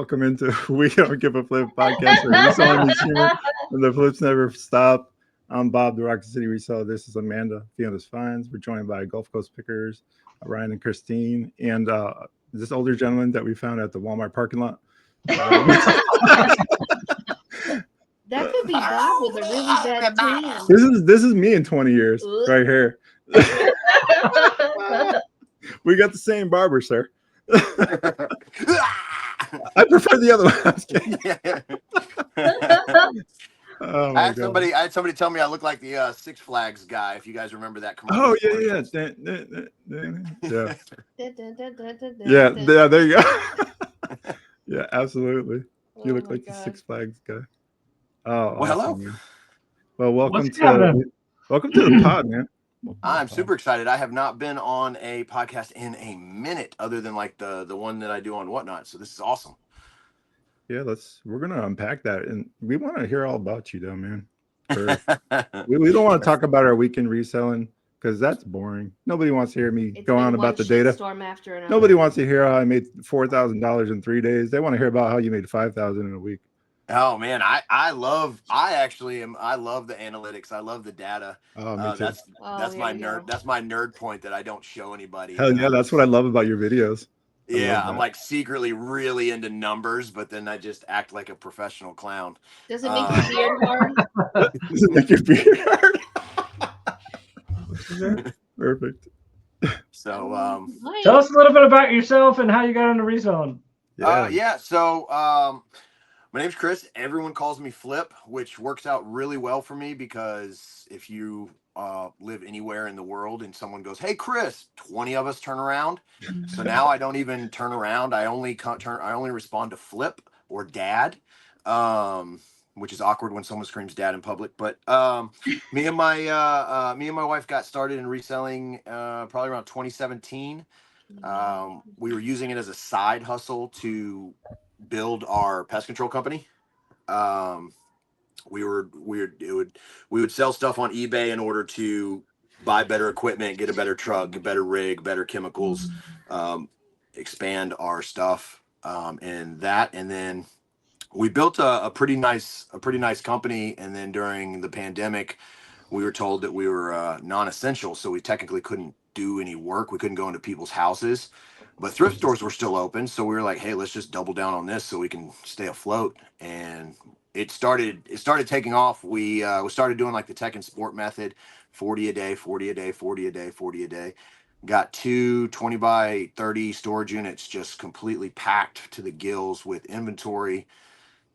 welcome into We Don't Give a Flip podcast where reselling is human and the flips never stop. I'm Bob, the Rock City Reseller. This is Amanda, Fiona's Finds. We're joined by Gulf Coast Pickers, Ryan and Christine, and this older gentleman that we found at the Walmart parking lot. That could be Bob with a really bad tan. This is me in 20 years, right here. We got the same barber, sir. I prefer the other one. Oh I had somebody tell me I look like the Six Flags guy. If you guys remember that commercial. Oh yeah. There you go. Yeah, absolutely. You look like the Six Flags guy. Oh, well, awesome, hello. Man. Well, welcome to the pod, man. I'm super excited. I have not been on a podcast in a minute, other than like the one that I do on Whatnot. So this is awesome. Yeah, we're gonna unpack that, and we want to hear all about you, though, man. We don't want to talk about our weekend reselling because that's boring. Nobody wants to hear me go on about the data. Nobody wants to hear how I made $4,000 in 3 days. They want to hear about how you made $5,000 in a week. Oh man, I love the analytics. I love the data. Oh, me too. That's my nerd point that I don't show anybody. Hell yeah, that's what I love about your videos. Yeah, I'm like secretly really into numbers, but then I just act like a professional clown. Does it make your beard hard? Does it make your beard hard? Perfect. So tell us a little bit about yourself and how you got into reselling. So my name's Chris. Everyone calls me Flip, which works out really well for me because if you live anywhere in the world and someone goes, "Hey, Chris," 20 of us turn around. So now I don't even turn around. I only respond to Flip or Dad, which is awkward when someone screams Dad in public. But me and my wife got started in reselling probably around 2017. We were using it as a side hustle to build our pest control company. We would sell stuff on eBay in order to buy better equipment, get a better truck, get better rig, better chemicals, expand our stuff, and then we built a pretty nice company. And then during the pandemic, we were told that we were non-essential, so we technically couldn't do any work. We couldn't go into people's houses. But thrift stores were still open, so we were like, "Hey, let's just double down on this so we can stay afloat." And it started taking off. We started doing like the tech and sport method, 40 a day, 40 a day, 40 a day, 40 a day. Got 2 20 by 30 storage units just completely packed to the gills with inventory.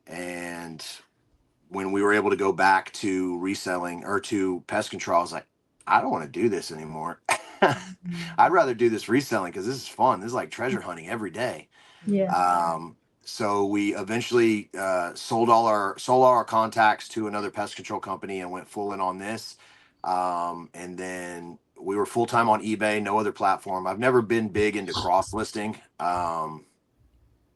And when we were able to go back to reselling or to pest control, I was like, I don't want to do this anymore. I'd rather do this reselling because this is fun. This is like treasure hunting every day. Yeah. So we eventually sold all our contacts to another pest control company and went full in on this. And then we were full time on eBay, no other platform. I've never been big into cross listing. And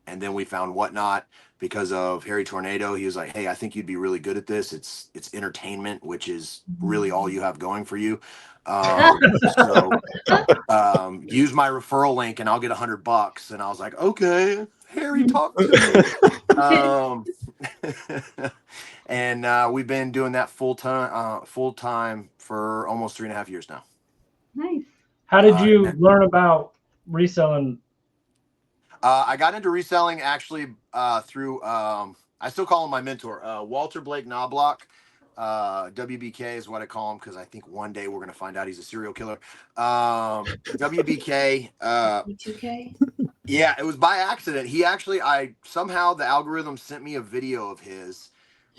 then we found Whatnot because of Harry Tornado. He was like, "Hey, I think you'd be really good at this. It's entertainment, which is really all you have going for you. Use my referral link and I'll get $100." And I was like, "Okay, Harry, talk to me." And we've been doing that full time for almost 3.5 years now. Nice. How did you learn about reselling? I got into reselling actually through I still call him my mentor, Walter Blake Knobloch. WBK is what I call him because I think one day we're gonna find out he's a serial killer. WBK. B2K? Yeah, it was by accident. Somehow the algorithm sent me a video of his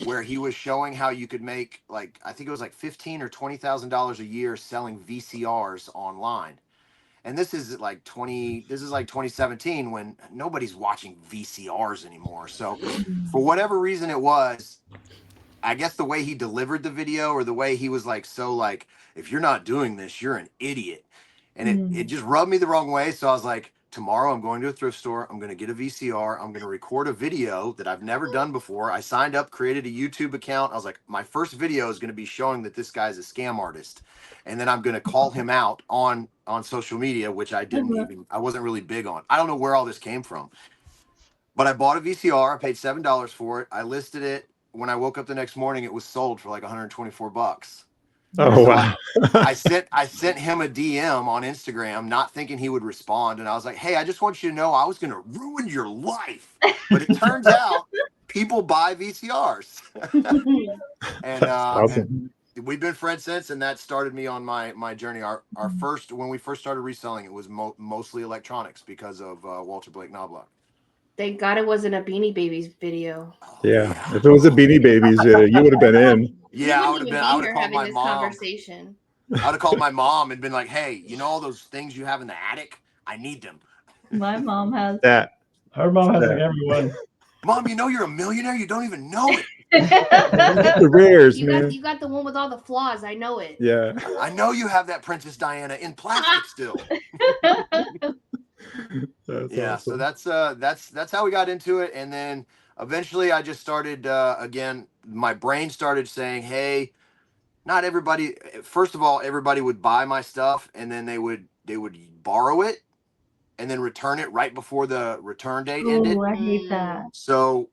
where he was showing how you could make I think it was like $15,000 or $20,000 a year selling VCRs online. And this is like 2017 when nobody's watching VCRs anymore. So for whatever reason it was, I guess the way he delivered the video or the way he was if you're not doing this, you're an idiot. And it just rubbed me the wrong way. So I was like, tomorrow I'm going to a thrift store. I'm going to get a VCR. I'm going to record a video that I've never done before. I signed up, created a YouTube account. I was like, my first video is going to be showing that this guy's a scam artist. And then I'm going to call him out on social media, which I wasn't really big on. I don't know where all this came from. But I bought a VCR. I paid $7 for it. I listed it. When I woke up the next morning, it was sold for like 124 bucks. Oh So wow. I sent him a DM on Instagram, not thinking he would respond, and I was like, "Hey, I just want you to know I was going to ruin your life." But it turns out people buy VCRs, and That's awesome. we've been friends since, and that started me on my journey. Our first when we first started reselling, it was mostly electronics because of Walter Blake Knobloch. Thank God it wasn't a Beanie Babies video. Oh, Yeah. If it was a Beanie Babies, you would have been in. Yeah, I would wouldn't have been. even I be would have here called having my this mom. conversation. I would have called my mom and been like, "Hey, you know all those things you have in the attic? I need them." My mom has. That. Her mom has like everyone. Mom, you know you're a millionaire. You don't even know it. The rares, man. You got the one with all the flaws. I know it. Yeah. I know you have that Princess Diana in plastic still. That's Yeah, awesome. so that's how we got into it, and then eventually I just started again. My brain started saying, "Hey, not everybody." First of all, everybody would buy my stuff, and then they would borrow it, and then return it right before the return date ended. Oh, I hate that. So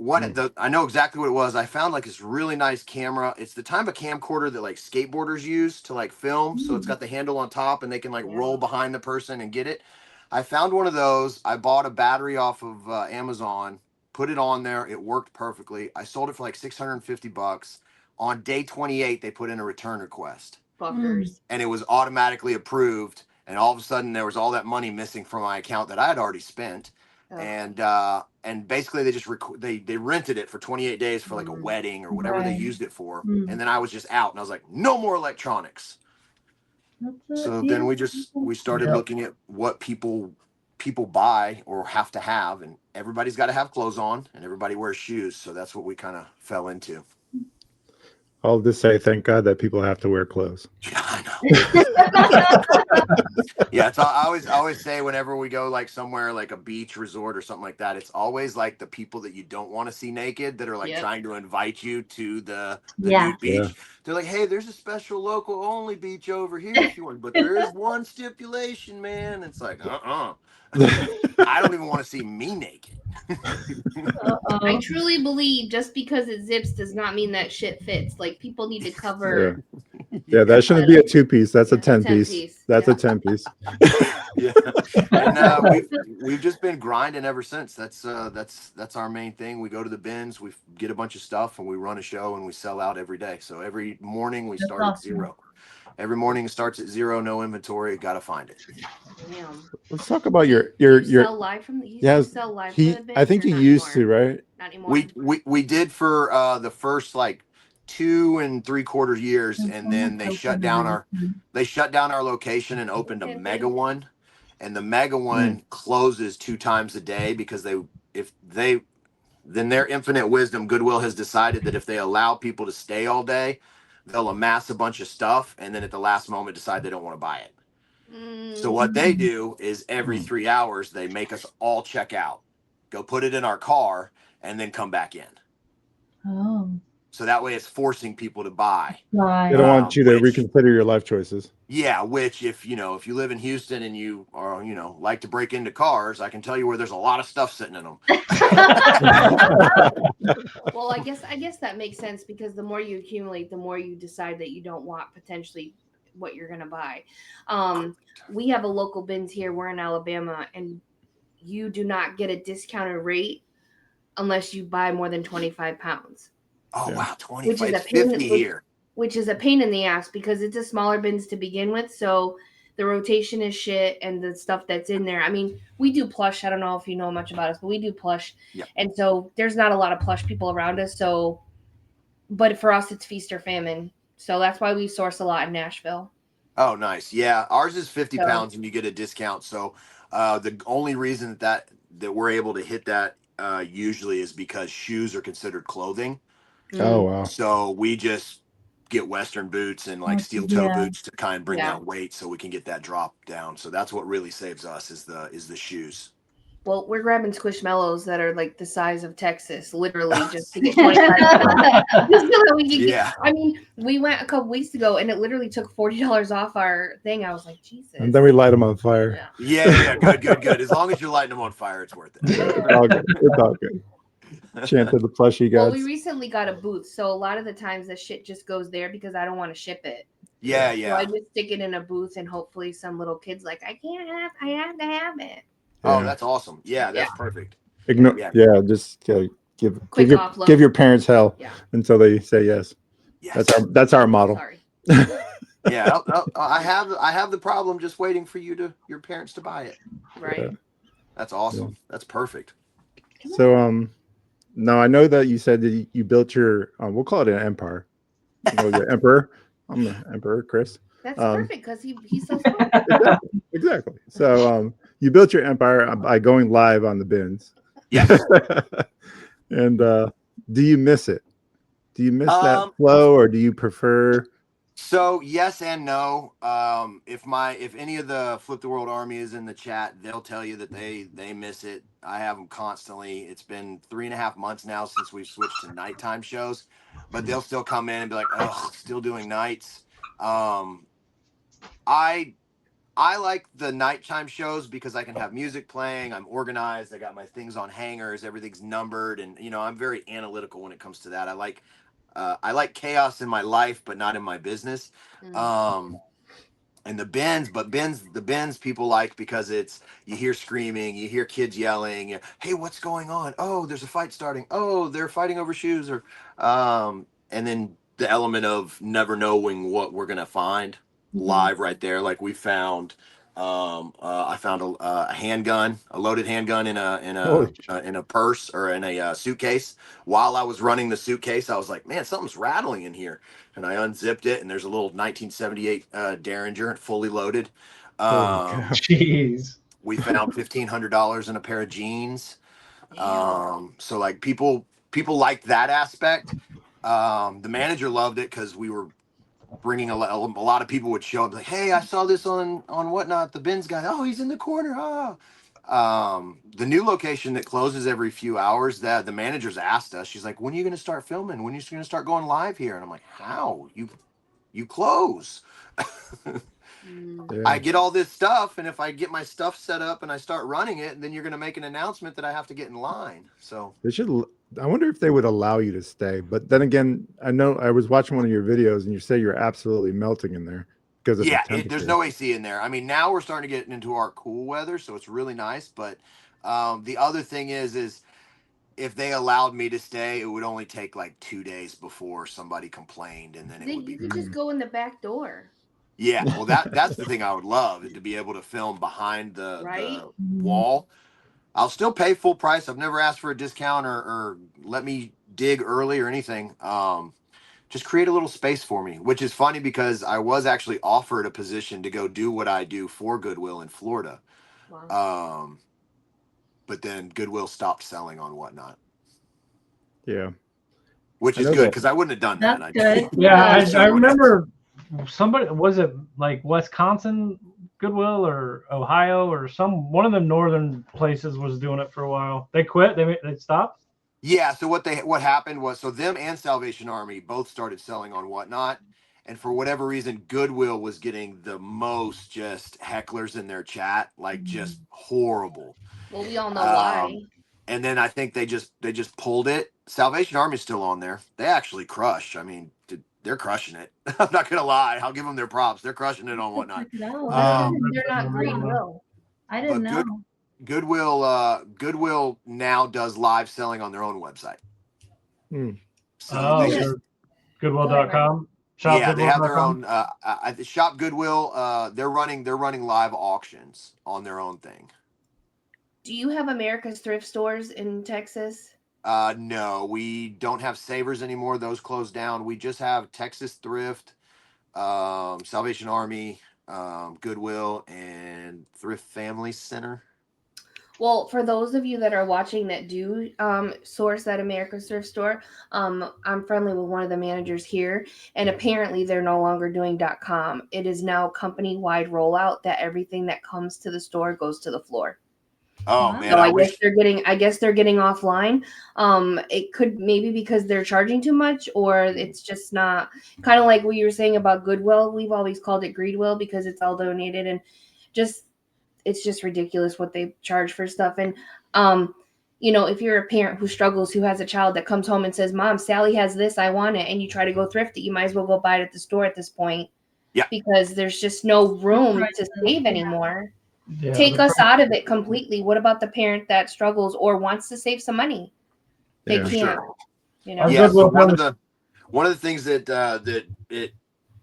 I know exactly what it was. I found like this really nice camera. It's the type of camcorder that like skateboarders use to like film. So it's got the handle on top and they can like roll behind the person and get it. I found one of those. I bought a battery off of Amazon, put it on there. It worked perfectly. I sold it for like 650 bucks. On day 28, they put in a return request. Fuckers. And it was automatically approved. And all of a sudden there was all that money missing from my account that I had already spent. And basically they just they rented it for 28 days for like a wedding or whatever they used it for. And then I was just out and I was like, no more electronics. So then we started looking at what people buy or have to have, and everybody's got to have clothes on and everybody wears shoes. So that's what we kind of fell into. I'll just say thank God that people have to wear clothes. Yeah, I know. Yeah, it's I always say whenever we go like somewhere like a beach resort or something like that, it's always like the people that you don't want to see naked that are like trying to invite you to the nude beach. Yeah. They're like, "Hey, there's a special local only beach over here if you want, but there is one stipulation, man." It's like, I don't even want to see me naked. I truly believe just because it zips does not mean that shit fits. Like people need to cover. Yeah, that shouldn't be a 2-piece. That's a 10-piece. That's a 10-piece. Yeah, and we've just been grinding ever since. That's our main thing. We go to the bins, we get a bunch of stuff, and we run a show, and we sell out every day. So every morning we start at zero. Every morning it starts at zero, no inventory. Got to find it. Damn. Let's talk about your sell live from the sell live from the bins, I think you used to, right? Not anymore. We did for the first like 2 3/4 years, and then they shut down our location and opened a mega one, and the mega one closes 2 times a day because then their infinite wisdom, Goodwill has decided that if they allow people to stay all day, they'll amass a bunch of stuff and then at the last moment decide they don't want to buy it. So what they do is every 3 hours they make us all check out, go put it in our car, and then come back in. Oh. So that way it's forcing people to buy. Right. They don't want you to reconsider your life choices. Yeah, which if you live in Houston and you are, like to break into cars, I can tell you where there's a lot of stuff sitting in them. Well, I guess that makes sense because the more you accumulate, the more you decide that you don't want potentially what you're going to buy. We have a local bins here. We're in Alabama, and you do not get a discounted rate unless you buy more than 25 pounds. Oh, wow. 25, 50 here. Which is a pain in the ass because it's a smaller bins to begin with. So the rotation is shit and the stuff that's in there. I mean, we do plush. I don't know if you know much about us, but we do plush. Yep. And so there's not a lot of plush people around us. So, but for us, it's feast or famine. So that's why we source a lot in Nashville. Oh, nice. Yeah. Ours is 50 pounds and you get a discount. So the only reason that we're able to hit that usually is because shoes are considered clothing. Oh, wow. So we just get Western boots and like steel toe boots to kind of bring down weight so we can get that drop down. So that's what really saves us is the shoes. Well, we're grabbing squishmallows that are like the size of Texas, literally, just to get 25. Just so that we can Yeah. I mean, we went a couple weeks ago, and it literally took $40 off our thing. I was like, Jesus. And then we light them on fire. Yeah. Good. As long as you're lighting them on fire, it's worth it. It's all good. It's all good. Chant to the plushie Well, gods. we recently got a booth, so a lot of the times the shit just goes there because I don't want to ship it. Yeah. So I just stick it in a booth, and hopefully some little kid's like, I have to have it. Oh, Yeah. that's awesome. Yeah, that's perfect. Just give Quick your, offload. give your parents hell Yeah. until they say yes. Yes. That's our model. Sorry. Yeah, I have the problem just waiting for your parents to buy it. Right. Yeah. That's awesome. That's perfect. So now I know that you said that you built your we'll call it an empire. The emperor. I'm the emperor, Chris. That's perfect because he's so smart. Exactly. So you built your empire by going live on the bins. Yes. And do you miss it? Do you miss that Um, flow, or do you prefer? So yes and no. If any of the Flip the World Army is in the chat, they'll tell you that they miss it. I have them constantly. It's been 3.5 months now since we've switched to nighttime shows, but they'll still come in and be like, "Ugh, still doing nights." I like the nighttime shows because I can have music playing. I'm organized. I got my things on hangers. Everything's numbered, and I'm very analytical when it comes to that. I like chaos in my life, but not in my business. And the bins people like because you hear screaming, you hear kids yelling. Hey, what's going on? Oh, there's a fight starting. Oh, they're fighting over shoes, or and then the element of never knowing what we're gonna find live right there. Like we found, I found a handgun, a loaded handgun in a purse or in a suitcase. While I was running the suitcase, I was like, man, something's rattling in here, and I unzipped it, and there's a little 1978 Derringer, fully loaded. Jeez. We found $1,500 in a pair of jeans. So like people liked that aspect. The manager loved it because we were bringing a lot of people would show up like, hey, I saw this on whatnot, the bins guy. Oh, he's in the corner. The new location that closes every few hours, that the managers asked us, she's like, when are you going to start filming? When are you going to start going live here? And I'm like, how? You close. I get all this stuff, and if I get my stuff set up and I start running it, then you're going to make an announcement that I have to get in line. So They should. I wonder if they would allow you to stay. But then again, I know I was watching one of your videos, and you say you're absolutely melting in there because of the temperature. there's no AC in there. I mean, now we're starting to get into our cool weather, so it's really nice. But the other thing is if they allowed me to stay, it would only take like 2 days before somebody complained, and then it would be. You could just go in the back door. Yeah, well, that's the thing I would love, is to be able to film behind the wall. I'll still pay full price. I've never asked for a discount or let me dig early or anything. Just create a little space for me, which is funny because I was actually offered a position to go do what I do for Goodwill in Florida. Wow. But then Goodwill stopped selling on Whatnot. Yeah. Which is good because I wouldn't have done that. That's good. Yeah, I remember somebody, was it like Wisconsin Goodwill or Ohio or one of the northern places was doing it for a while. They quit. They stopped. Yeah. So what happened was, so them and Salvation Army both started selling on Whatnot, and for whatever reason, Goodwill was getting the most just hecklers in their chat, like just horrible. Well, we all know why. And then I think they just pulled it. Salvation Army's still on there. They actually crush. I mean, they're crushing it. I'm not gonna lie. I'll give them their props. They're crushing it on Whatnot. They're not Greenville. I didn't know. Goodwill now does live selling on their own website. So So Goodwill.com. Yeah, they have their own Shop Goodwill. They're running live auctions on their own thing. Do you have America's Thrift stores in Texas? No, we don't have Savers anymore. Those closed down. We just have Texas Thrift, Salvation Army, Goodwill, and Thrift Family Center. Well, for those of you that are watching that do source that America's Thrift store, I'm friendly with one of the managers here, and apparently they're no longer doing .com. It is now company-wide rollout that everything that comes to the store goes to the floor. Oh Wow. man, So I I wish. guess they're getting offline. It could maybe because they're charging too much, or it's just not, kind of like what you were saying about Goodwill. We've always called it Greedwill because it's all donated, and just it's just ridiculous what they charge for stuff. And if you're a parent who struggles, who has a child that comes home and says, "Mom, Sally has this, I want it," and you try to go thrift it, you might as well go buy it at the store at this point. Yeah. Because there's just no room to Prices, save yeah. anymore. Yeah, Take the us price- out of it completely. What about the parent that struggles or wants to save some money? They Yeah. For can't. sure. Our Yeah. So Goodwill one of the things that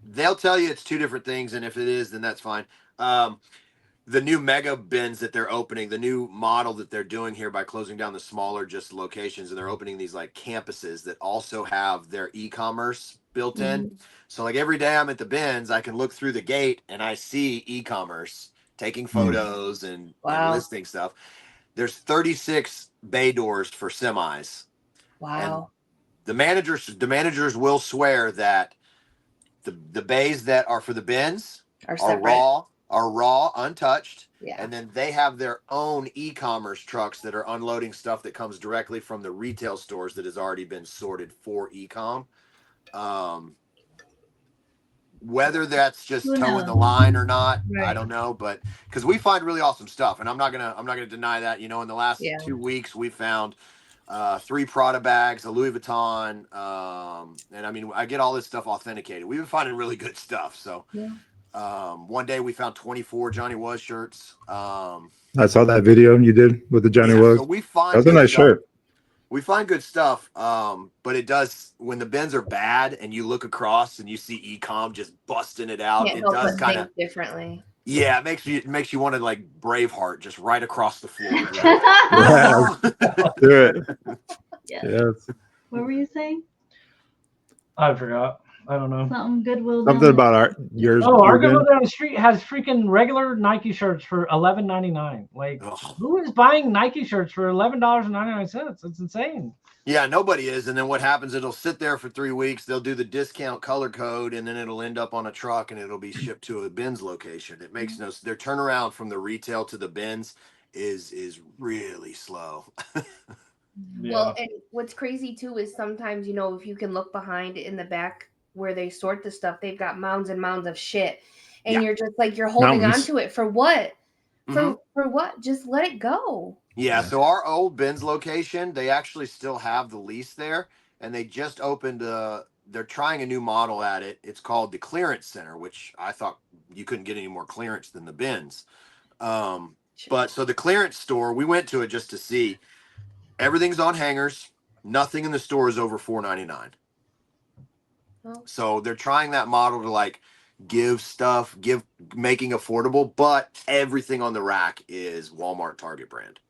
they'll tell you it's two different things, and if it is, then that's fine. The new mega bins that they're opening, the new model that they're doing here by closing down the smaller just locations, and they're opening these like campuses that also have their e-commerce built in. So like every day I'm at the bins, I can look through the gate and I see e-commerce taking photos and Wow. listing stuff. There's 36 bay doors for semis. Wow. The managers will swear that the bays that are for the bins Are are separate. raw, untouched. Yeah. And then they have their own e-commerce trucks that are unloading stuff that comes directly from the retail stores that has already been sorted for e-com. Whether that's just Who towing the knows? line or not, I Right. don't know. But because we find really awesome stuff, and I'm not gonna deny that. In the last Yeah. 2 weeks, we found 3 Prada bags, a Louis Vuitton, and I mean, I get all this stuff authenticated. We've been finding really good stuff. So, Yeah. one day we found 24 Johnny Was shirts. I saw that video you did with the Johnny Yeah, Was. so we That find was a good nice stuff. shirt. We find good stuff, but it does when the bins are bad and you look across and you see e-com just busting it out. Can't It help does but kind of, think differently. yeah, it makes you want to like Braveheart just right across the floor. Yeah, do it. Yes. Yes. What were you saying? I forgot. I don't know. Something Goodwill. Something down about yours. Oh, our your bin? Goodwill down the street has freaking regular Nike shirts for $11.99. Like, Ugh. who is buying Nike shirts for $11.99? It's insane. Yeah, nobody is. And then what happens? It'll sit there for 3 weeks. They'll do the discount color code, and then it'll end up on a truck and it'll be shipped to a bins location. It makes no. Their turnaround from the retail to the bins is really slow. Yeah. Well, and what's crazy too is sometimes, if you can look behind in the back where they sort the stuff, they've got mounds and mounds of shit. And Yeah. you're just like, you're holding on Mountains. to it for what? Mhm. For what? Just let it go. Yeah, so our old bins location, they actually still have the lease there, and they just opened they're trying a new model at it. It's called the Clearance Center, which I thought you couldn't get any more clearance than the bins. But so the clearance store, we went to it just to see. Everything's on hangers. Nothing in the store is over $4.99. Oh. So they're trying that model to like making affordable, but everything on the rack is Walmart Target brand.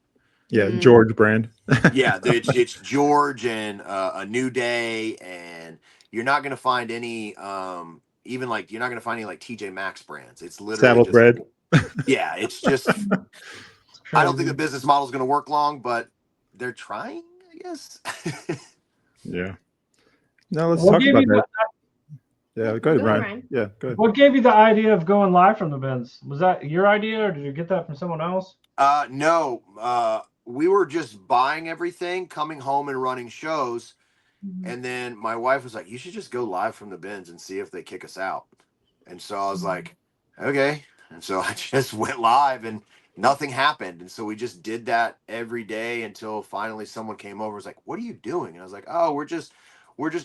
Yeah, George brand. Yeah, it's George and a New Day, and you're not gonna find any even like you're not gonna find any like TJ Maxx brands. It's literally Saddle just, bread. yeah, it's just I don't think the business model is gonna work long, but they're trying, I guess. Yeah. Now let's What talk gave about you that. Yeah, go ahead, Go ahead, Ryan. Ryan. Yeah, go ahead. What gave you the idea of going live from the bins? Was that your idea, or did you get that from someone else? No. We were just buying everything, coming home and running shows. And then my wife was like, you should just go live from the bins and see if they kick us out. And so I was like, okay. And so I just went live and nothing happened. And so we just did that every day until finally someone came over and was like, what are you doing? And I was like, oh, we're just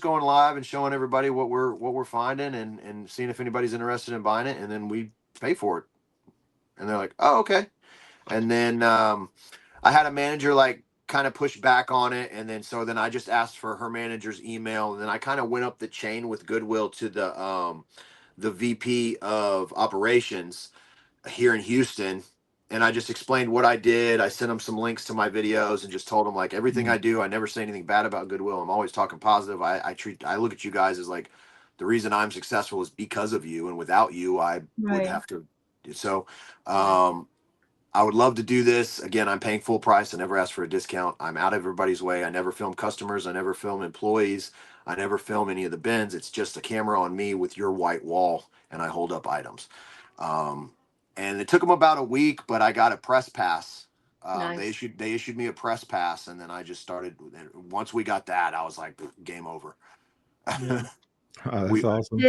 going live and showing everybody what we're finding and seeing if anybody's interested in buying it. And then we pay for it. And they're like, oh, okay. And then I had a manager like kind of push back on it, and then I just asked for her manager's email, and then I kind of went up the chain with Goodwill to the VP of operations here in Houston, and I just explained what I did. I sent him some links to my videos and just told him like everything I do, I never say anything bad about Goodwill. I'm always talking positive. I look at you guys as like the reason I'm successful is because of you, and without you I would have to. So I would love to do this. Again, I'm paying full price. I never ask for a discount. I'm out of everybody's way. I never film customers. I never film employees. I never film any of the bins. It's just a camera on me with your white wall, and I hold up items. And it took them about a week, but I got a press pass Nice. They issued me a press pass, and then I just started. Once we got that, I was like, game over. Yeah. Oh, that's We- awesome.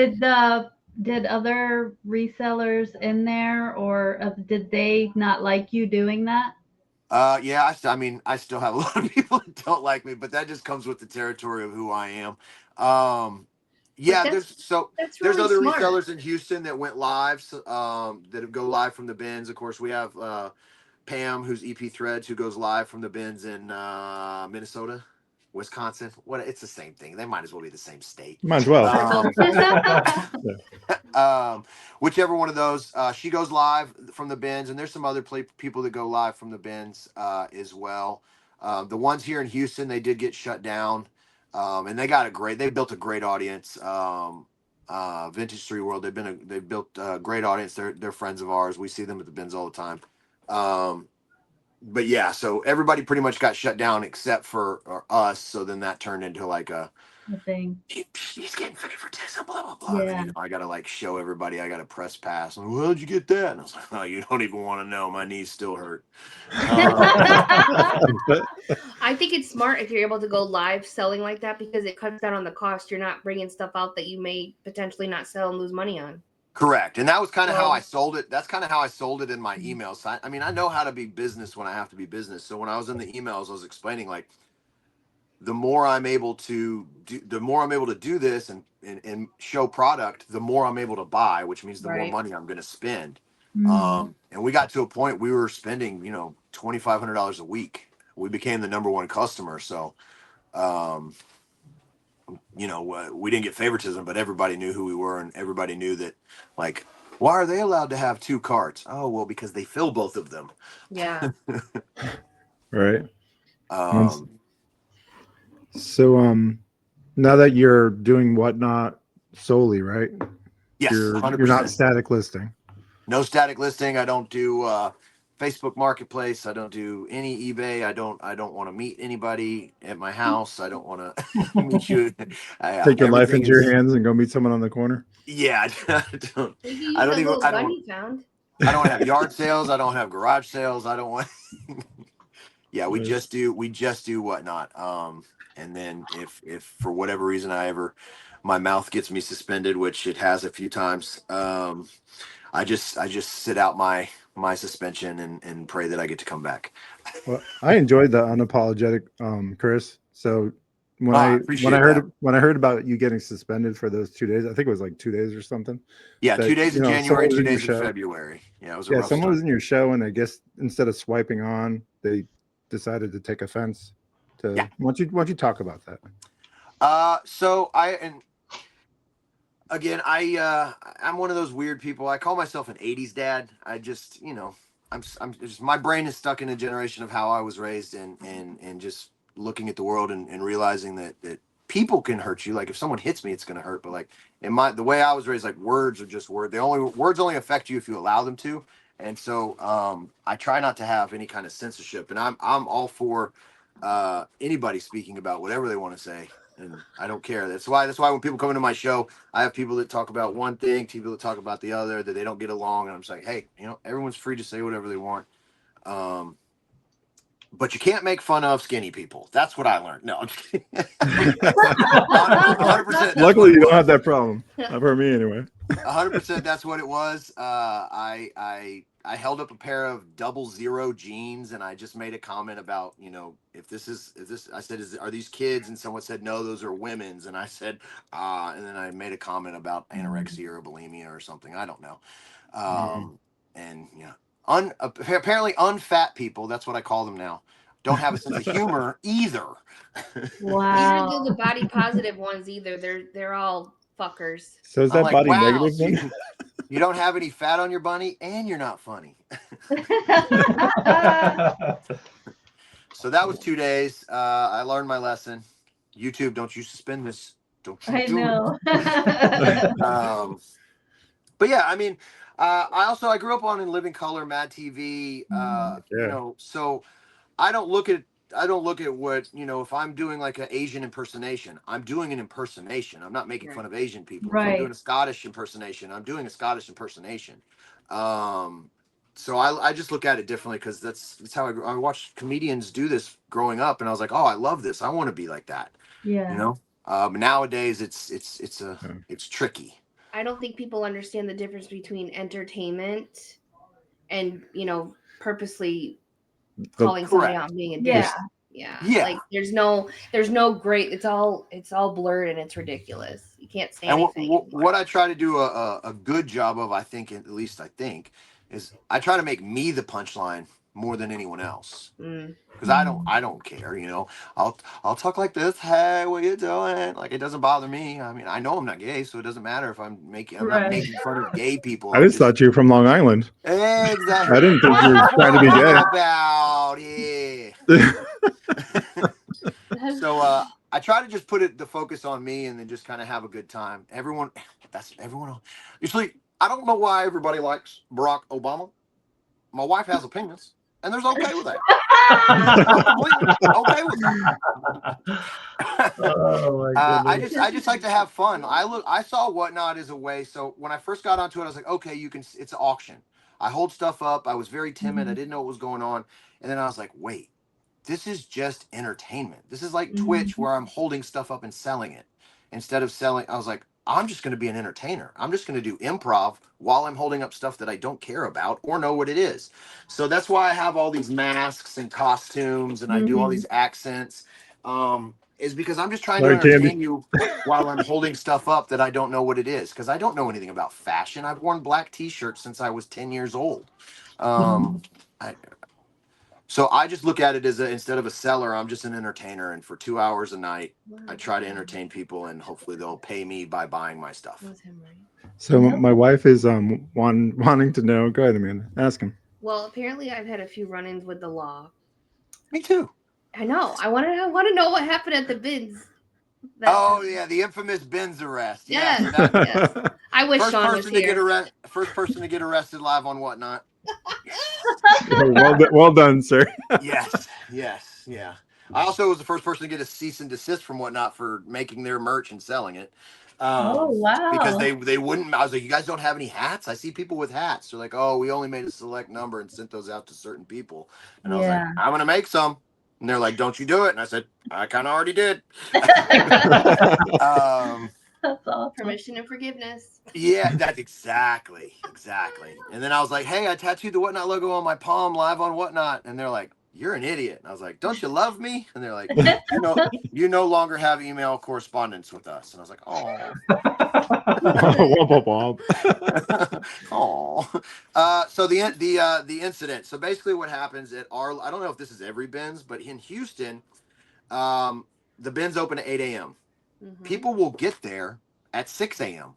Did other resellers in there, or did they not like you doing that? Yeah, I mean, I still have a lot of people that don't like me, but that just comes with the territory of who I am. Yeah, that's there's really other smart. resellers in Houston that went live, that go live from the bins. Of course, we have Pam, who's EP Threads, who goes live from the bins in Minnesota, Wisconsin. It's the same thing. They might as well be the same state. Might as well. Whichever one of those, she goes live from the bins, and there's some other people that go live from the bins as well. The ones here in Houston, they did get shut down, and they built a great audience. Vintage Street World, they've built a great audience. They're friends of ours. We see them at the bins all the time. But yeah, so everybody pretty much got shut down except for us. So then that turned into like a thing. he's getting favoritism, blah blah blah. Yeah. And, I gotta like show everybody I got a press pass. Like, well, how'd you get that? And I was like, oh, you don't even want to know. My knees still hurt. I think it's smart if you're able to go live selling like that because it cuts down on the cost. You're not bringing stuff out that you may potentially not sell and lose money on. Correct. And that was kind of how I sold it. That's kind of how I sold it in my emails. So I mean, I know how to be business when I have to be business. So when I was in the emails, I was explaining like, the more I'm able to do this and show product, the more I'm able to buy, which means the more money I'm going to spend. And we got to a point we were spending, $2,500 a week. We became the number one customer. So, we didn't get favoritism, but everybody knew who we were, and everybody knew that, like, why are they allowed to have 2 carts? Oh, well, because they fill both of them. Yeah. Right. So now that you're doing Whatnot solely, right? Yes, You're 100%. not static listing. No static listing. I don't do Facebook Marketplace. I don't do any eBay. I don't want to meet anybody at my house. I don't want to meet you. Take your life into your hands and go meet someone on the corner. Yeah, I don't. I don't even. I don't have yard sales. I don't have garage sales. I don't want. Yeah, we just do Whatnot. And then if for whatever reason my mouth gets me suspended, which it has a few times, I just sit out my suspension and pray that I get to come back. Well, I enjoyed the unapologetic, Chris. So when I heard about you getting suspended for those 2 days, I think it was like 2 days or something. Yeah, 2 days in January, 2 days in February. Yeah, it was a rough someone start. was in your show, and I guess instead of swiping on, they decided to take offense. Why don't you talk about that? So I'm one of those weird people. I call myself an 80s dad. I just, I'm just, my brain is stuck in a generation of how I was raised and just looking at the world and realizing that people can hurt you. Like if someone hits me, it's going to hurt. But like the way I was raised, like words are just words. Words only affect you if you allow them to. And so I try not to have any kind of censorship, and I'm all for anybody speaking about whatever they want to say, and I don't care. That's why when people come into my show, I have people that talk about one thing, people that talk about the other, that they don't get along, and I'm just like, hey, everyone's free to say whatever they want, but you can't make fun of skinny people. That's what I learned. No, I'm just kidding. 100%. Luckily, you don't have that problem. Not for me, anyway. 100%. That's what it was. I held up a pair of 00 jeans, and I just made a comment about, I said, are these kids? And someone said, no, those are women's. And I said, and then I made a comment about anorexia or bulimia or something. I don't know. And apparently unfat people, that's what I call them now, don't have a sense of humor either. Wow. You don't do the body positive ones either. They're all fuckers. So is that body negative then? You don't have any fat on your bunny, and you're not funny. So that was 2 days. I learned my lesson. YouTube, don't you suspend this. Don't you I do know. it. But yeah, I mean, I grew up on In Living Color, Mad TV. So I don't look at what, if I'm doing like an Asian impersonation, I'm doing an impersonation. I'm not making fun of Asian people. Right. If I'm doing a Scottish impersonation, I'm doing a Scottish impersonation. So I just look at it differently because that's how I watched comedians do this growing up, and I was like, oh, I love this. I want to be like that. Yeah. You know. Nowadays Yeah. it's tricky. I don't think people understand the difference between entertainment and, purposely calling somebody Correct. out and being a dick. Yeah. Yeah. Like there's no great. It's all blurred and it's ridiculous. You can't say And anything. what I try to do a good job of, I think, at least I think, is I try to make me the punchline more than anyone else. Because I don't care, I'll talk like this. Hey, what you doing? Like, it doesn't bother me. I mean, I know I'm not gay, so it doesn't matter if I'm not making fun of gay people. I just thought you were from Long Island. Exactly. I didn't think you were trying to be gay. About So I try to just put the focus on me and then just kind of have a good time. Everyone. Usually, I don't know why everybody likes Barack Obama. My wife has opinions, and there's okay with that. I'm completely okay with that. Oh my goodness. I just like to have fun. I saw Whatnot as a way. So when I first got onto it, I was like, okay, it's an auction. I hold stuff up. I was very timid. I didn't know what was going on. And then I was like, wait, this is just entertainment. This is like Twitch, where I'm holding stuff up and selling it. Instead of selling, I was like, I'm just going to be an entertainer. I'm just going to do improv while I'm holding up stuff that I don't care about or know what it is. So that's why I have all these masks and costumes and I do all these accents. Is because I'm just trying to entertain you while I'm holding stuff up that I don't know what it is. Because I don't know anything about fashion. I've worn black t-shirts since I was 10 years old. So I just look at it as instead of a seller, I'm just an entertainer. And for 2 hours a night, I try to entertain people, and hopefully they'll pay me by buying my stuff. So my wife is wanting to know. Go ahead, Amanda. Ask him. Well, apparently I've had a few run-ins with the law. Me too. I know. I want to know what happened at the bins. Yeah, the infamous bins arrest. Yes. Yeah, Yes. I wish first Sean was person to here. get first person to get arrested live on Whatnot. Well done, sir. Yes. Yeah. I also was the first person to get a cease and desist from Whatnot for making their merch and selling it. Oh, wow. Because they wouldn't. I was like, you guys don't have any hats? I see people with hats. They're like, oh, we only made a select number and sent those out to certain people. And I was like, I'm gonna make some. And they're like, don't you do it? And I said, I kind of already did. That's awesome. Permission and forgiveness. Yeah, that's exactly. And then I was like, hey, I tattooed the Whatnot logo on my palm live on Whatnot. And they're like, you're an idiot. And I was like, don't you love me? And they're like, you no longer have email correspondence with us. And I was like, so the incident. So basically what happens at I don't know if this is every bins, but in Houston, the bins open at 8 a.m. People will get there at 6 a.m.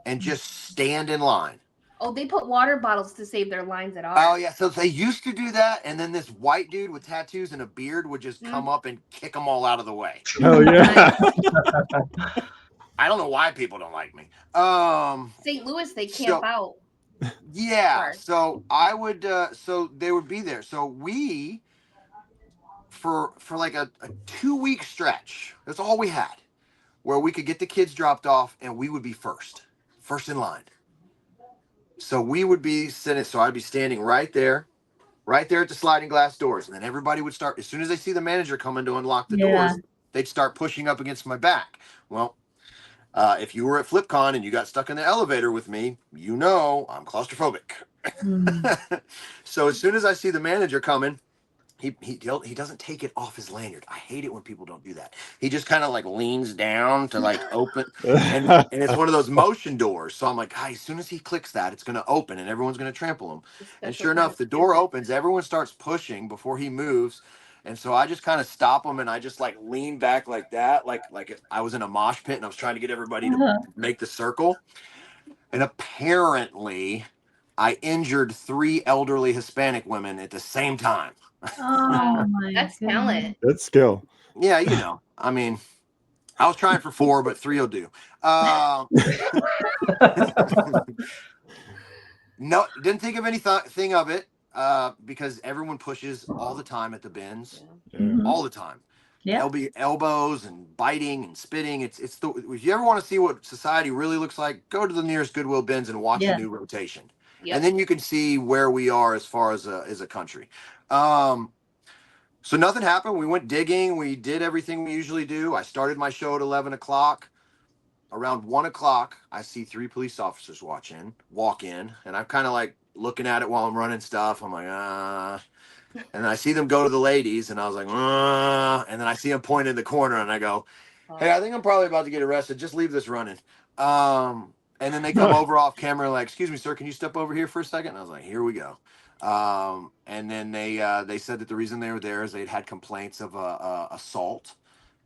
and just stand in line. Oh, they put water bottles to save their lines at ours. Oh, yeah. So they used to do that. And then this white dude with tattoos and a beard would just come up and kick them all out of the way. Oh, yeah. I don't know why people don't like me. St. Louis, they camp out. Yeah. So I would, so they would be there. So we, for like a 2-week stretch, that's all we had, where we could get the kids dropped off and we would be first in line. So we would be sitting, so I'd be standing right there at the sliding glass doors. And then everybody would start, as soon as they see the manager coming to unlock the doors, they'd start pushing up against my back. Well, if you were at FlipCon and you got stuck in the elevator with me, I'm claustrophobic. So as soon as I see the manager coming, he doesn't take it off his lanyard. I hate it when people don't do that. He just kind of like leans down to like open, and it's one of those motion doors. So I'm like, as soon as he clicks that, it's going to open and everyone's going to trample him. And sure enough, the door opens. Everyone starts pushing before he moves. And so I just kind of stop him and I just like lean back like that, like if I was in a mosh pit and I was trying to get everybody to make the circle. And apparently I injured 3 elderly Hispanic women at the same time. Oh, my That's goodness. talent. That's skill. Yeah, I mean, I was trying for 4, but 3 will do. No, didn't think of anything of it because everyone pushes all the time at the bins, all the time. Yeah. Elbows and biting and spitting. If you ever want to see what society really looks like, go to the nearest Goodwill bins and watch a new rotation. and then you can see where we are as far as a country. So nothing happened. We went digging. We did everything we usually do. I started my show at 11 o'clock. Around 1 o'clock, I see 3 police officers walk in, and I'm kind of like looking at it while I'm running stuff. I'm like, and then I see them go to the ladies, and I was like, and then I see them point in the corner, and I go, hey, I think I'm probably about to get arrested. Just leave this running. And then they come over off camera, like, excuse me, sir, can you step over here for a second? And I was like, here we go. And then they said that the reason they were there is they'd had complaints of assault,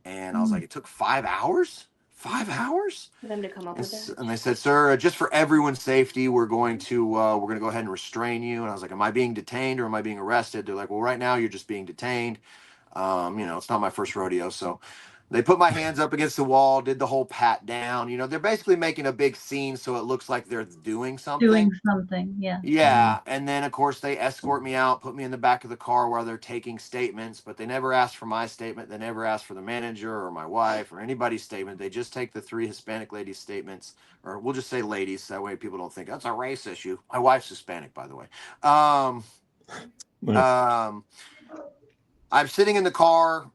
and I was like, it took 5 hours. 5 hours for them to come up with that. And they said, sir, just for everyone's safety, we're going to go ahead and restrain you. And I was like, am I being detained or am I being arrested? They're like, well, right now you're just being detained. It's not my first rodeo. So they put my hands up against the wall, did the whole pat down. They're basically making a big scene so it looks like they're doing something. Yeah. Yeah. And then, of course, they escort me out, put me in the back of the car while they're taking statements, but they never asked for my statement. They never asked for the manager or my wife or anybody's statement. They just take the 3 Hispanic ladies' statements, or we'll just say ladies. That way people don't think that's a race issue. My wife's Hispanic, by the way. Nice. I'm sitting in the car,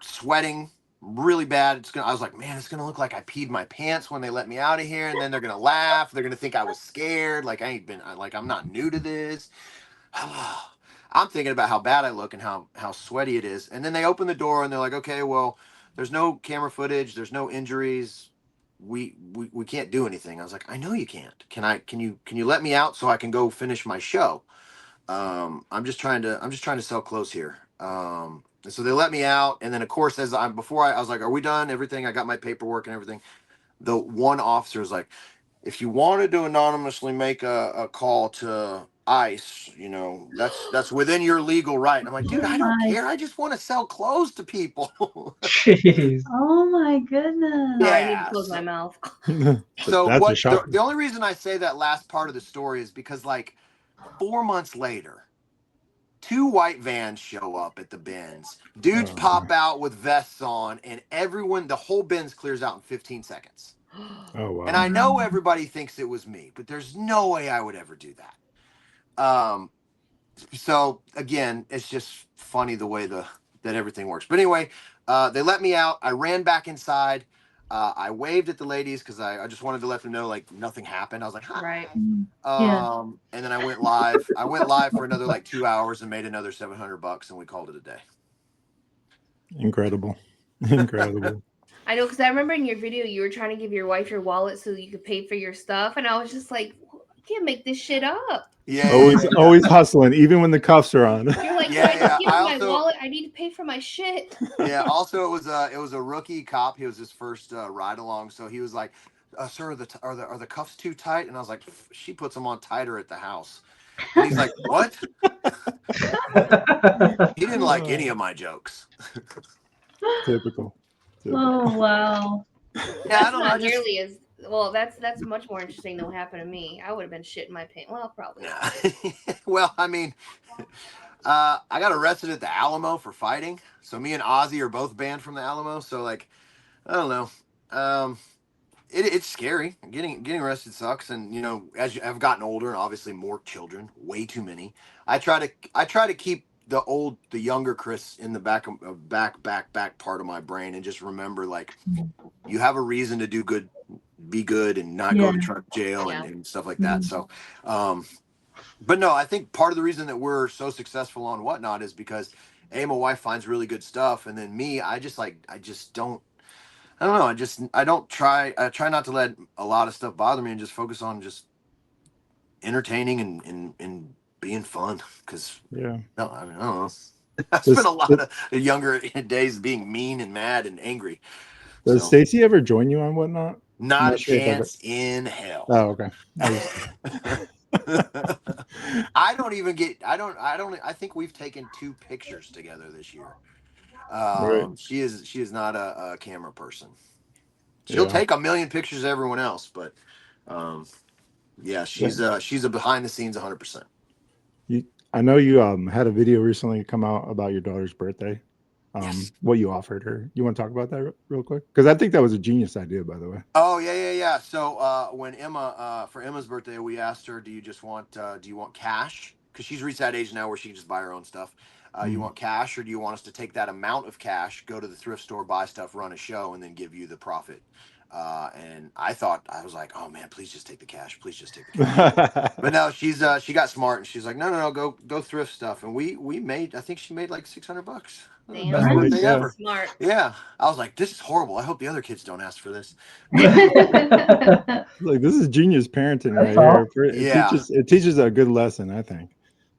sweating really bad. I was like, man, it's gonna look like I peed my pants when they let me out of here, and then they're gonna laugh. They're gonna think I was scared. Like I'm not new to this. I'm thinking about how bad I look and how sweaty it is. And then they open the door and they're like, okay, well, there's no camera footage, there's no injuries. We can't do anything. I was like, I know you can't. Can you let me out so I can go finish my show? I'm just trying to sell clothes here. And so they let me out, and then of course, I was like, are we done? Everything. I got my paperwork and everything. The one officer is like, if you wanted to anonymously make a call to ICE, that's within your legal right. And I'm like, dude, I don't care. I just want to sell clothes to people. Jeez. Oh my goodness. No, I need to close my mouth. So That's a what? shock. The only reason I say that last part of the story is because like 4 months later, 2 white vans show up at the bins. Dudes pop out with vests on, and the whole bins clears out in 15 seconds. Oh wow. And I know everybody thinks it was me, but there's no way I would ever do that. So again, it's just funny the way that everything works. But anyway, they let me out. I ran back inside. I waved at the ladies because I just wanted to let them know like nothing happened. I was like, hi. Right. And then I went live. I went live for another like 2 hours and made another $700, and we called it a day. Incredible. I know, because I remember in your video you were trying to give your wife your wallet so you could pay for your stuff, and I was just like, I can't make this shit up. Yeah. Always hustling, even when the cuffs are on. You're like, can I just give you my wallet? I need to pay for my shit. Yeah. Also, it was a rookie cop. He was his first ride along, so he was like, "Sir, are the cuffs too tight?" And I was like, "She puts them on tighter at the house." And he's like, "What?" He didn't like any of my jokes. Typical. Oh wow. Yeah, I don't know. Nearly as well. That's much more interesting than what happened to me. I would have been shitting my pants. Well, probably. Yeah. Well, I mean, I got arrested at the Alamo for fighting. So me and Ozzy are both banned from the Alamo. So like, I don't know. It's scary. Getting arrested sucks. And as I've gotten older and obviously more children, way too many. I try to keep the younger Chris in the back part of my brain and just remember like you have a reason to do good, be good, and not go to truck jail and stuff like that. So, but no, I think part of the reason that we're so successful on Whatnot is because my wife finds really good stuff, and then me, I try not to let a lot of stuff bother me and just focus on just entertaining and being fun. Because I don't know. I spent a lot of younger days being mean and mad and angry. Does Stacy ever join you on Whatnot? Not a chance in hell. Oh, okay. I think we've taken 2 pictures together this year. Right. She is not a camera person. She'll take a million pictures of everyone else, but she's a behind the scenes 100%. I know you had a video recently come out about your daughter's birthday. what you offered her. You want to talk about that real quick? Because I think that was a genius idea, by the way. Oh yeah. So when Emma for Emma's birthday, we asked her, do you want cash? Because she's reached that age now where she can just buy her own stuff. You want cash, or do you want us to take that amount of cash, go to the thrift store, buy stuff, run a show, and then give you the profit? And I was like, oh man, please just take the cash. Please just take the cash. But no, she got smart and she's like, no, go thrift stuff. And we made, I think she made like $600. Damn, Best Best birthday birthday ever. smart. Yeah. I was like, this is horrible. I hope the other kids don't ask for this. Like, this is genius parenting right That's here. It teaches a good lesson, I think.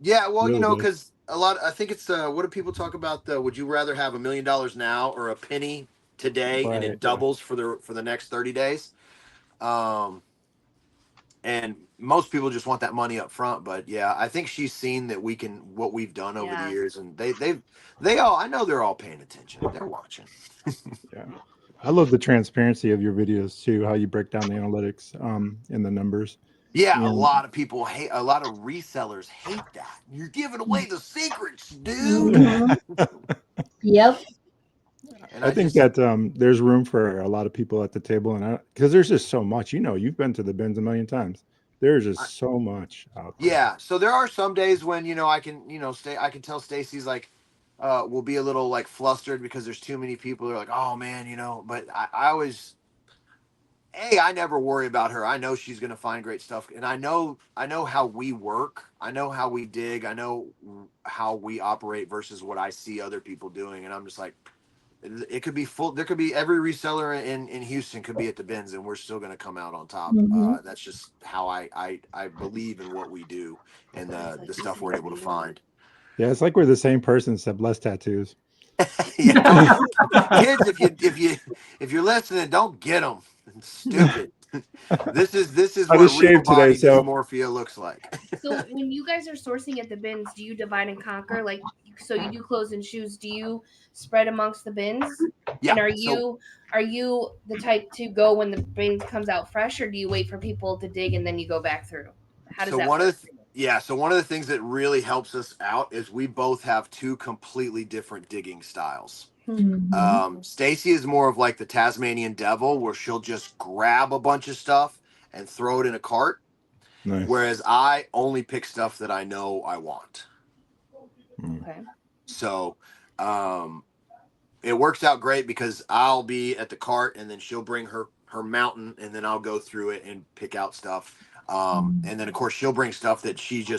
Yeah, well, Really does. because I think it's what do people talk about? Would you rather have $1 million now or a penny today, and it doubles for the next 30 days? And most people just want that money up front, but yeah, I think she's seen that what we've done over the years, and they all, I know they're all paying attention. They're watching. Yeah. I love the transparency of your videos too, how you break down the analytics and the numbers. Yeah, And a lot of resellers hate that. You're giving away the secrets, dude. Yep. And I think that there's room for a lot of people at the table, and because there's just so much. You've been to the bins a million times. There's just so much out there. Yeah, so there are some days when I can I can tell Stacy's like will be a little like flustered because there's too many people. They're like, oh man, but I always I never worry about her. I know she's gonna find great stuff, and I know how we work. I know how we dig. I know how we operate versus what I see other people doing, and I'm just like, it could be full. There could be every reseller in Houston could be at the bins, and we're still going to come out on top. That's just how I believe in what we do and the stuff we're able to find. Yeah, it's like we're the same person except less tattoos. Yeah, kids, if you're listening, don't get them. It's stupid. This is I what just real shaved body today, so dysmorphia looks like. So when you guys are sourcing at the bins, do you divide and conquer? Like, so you do clothes and shoes. Do you spread amongst the bins? Yeah. And are you the type to go when the bin comes out fresh, or do you wait for people to dig and then you go back through? How does that work? So one of the things that really helps us out is we both have two completely different digging styles. Stacy is more of like the Tasmanian devil, where she'll just grab a bunch of stuff and throw it in a cart. Nice. Whereas I only pick stuff that I know I want. Okay. So it works out great because I'll be at the cart and then she'll bring her mountain, and then I'll go through it and pick out stuff. And then of course she'll bring stuff that she's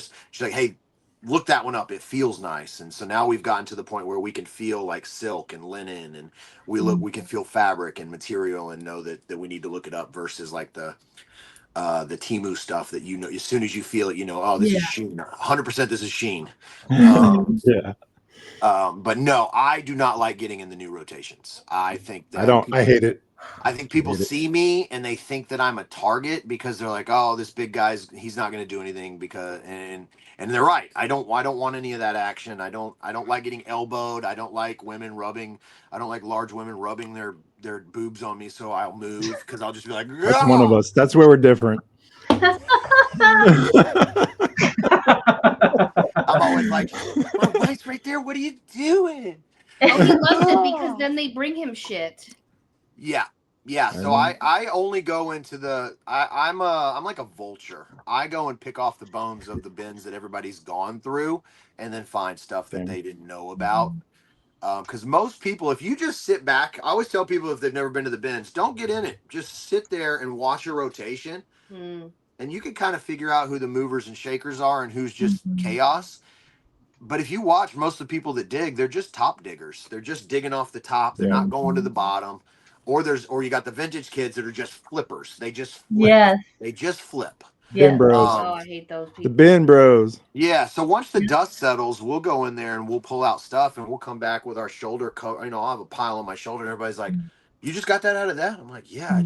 like, hey, look that one up. It feels nice. And so now we've gotten to the point where we can feel like silk and linen, and we can feel fabric and material and know that we need to look it up versus like the Temu stuff that as soon as you feel it, oh, this is Sheen. 100% this is Sheen. Yeah. But no, I do not like getting in the new rotations. I think that I hate it. I think people see me and they think that I'm a target because they're like, oh, this big guy's, he's not going to do anything and they're right. I don't want any of that action. I don't like getting elbowed. I don't like large women rubbing their boobs on me. So I'll move because I'll just be like, that's one of us. That's where we're different. I'm always like, my wife's right there. What are you doing? Oh, he loves it because then they bring him shit. Yeah. So I only go into I'm like a vulture. I go and pick off the bones of the bins that everybody's gone through, and then find stuff that they didn't know about. Because most people, if you just sit back, I always tell people if they've never been to the bins, don't get in it. Just sit there and watch a rotation, and you can kind of figure out who the movers and shakers are and who's just chaos. But if you watch most of the people that dig, they're just top diggers. They're just digging off the top. They're not going to the bottom. Or you got the vintage kids that are just flippers. They just flip. Yes. They just flip. Bin bros. Oh, I hate those people. The bin bros. Yeah. So once the dust settles, we'll go in there and we'll pull out stuff and we'll come back with our shoulder coat. I'll have a pile on my shoulder and everybody's like, you just got that out of that? I'm like, yeah,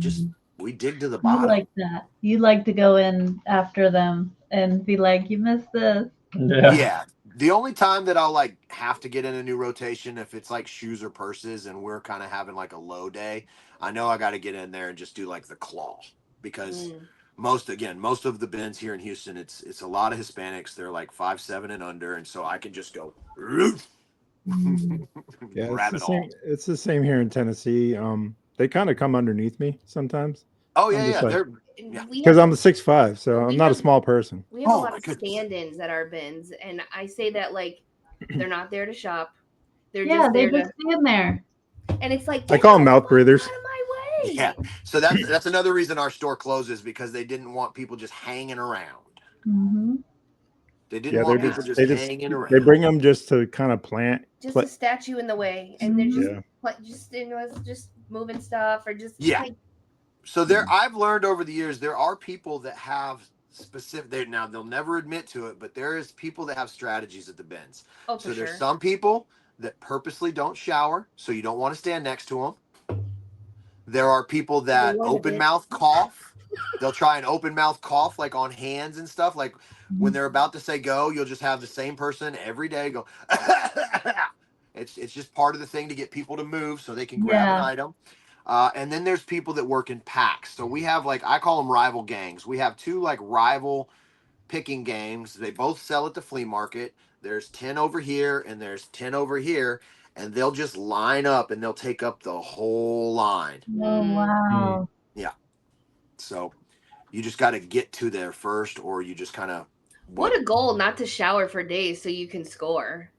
we dig to the bottom. You like that. You like to go in after them and be like, you missed this. Yeah. The only time that I'll like have to get in a new rotation if it's like shoes or purses and we're kind of having like a low day, I know I got to get in there and just do like the claw because most of the bins here in Houston, it's a lot of Hispanics. They're like 5'7" and under, and so I can just go Yeah, it's Grab the it same. all. It's the same here in Tennessee. They kind of come underneath me sometimes. Oh I'm yeah, just yeah. like, They're yeah. We because have I'm 6'5", so I'm we not a have small person. we have a Oh lot my of goodness. stand-ins at our bins, and I say that like they're not there to shop. They're Yeah, just they there just to, stand there. and it's like I get call the them mouth fuck breathers. out of my way. Yeah. So that's another reason our store closes, because they didn't want people just hanging around. Hmm. They didn't Yeah, they're want Yeah. people just they just hanging they around. bring them just to kind of Just a statue in the way, and they're just Yeah. just just moving stuff or just Yeah. like So I've learned over the years, there are people that have specific. Now they'll never admit to it, but there is people that have strategies at the bins. oh for So there's sure. some people that purposely don't shower, so you don't want to stand next to them. There are people They that warn a open bit. mouth cough. They'll try an open mouth cough like on hands and stuff. Like when they're about to say go, you'll just have the same person every day go. It's just part of the thing to get people to move so they can grab an Yeah. item. And then there's people that work in packs. So we have like I call them rival gangs. We have two like rival picking gangs. They both sell at the flea market. There's 10 over here and there's 10 over here, and they'll just line up and they'll take up the whole line. Oh, wow. Yeah. So you just got to get to there first, or you just kind of What a goal not to shower for days so you can score.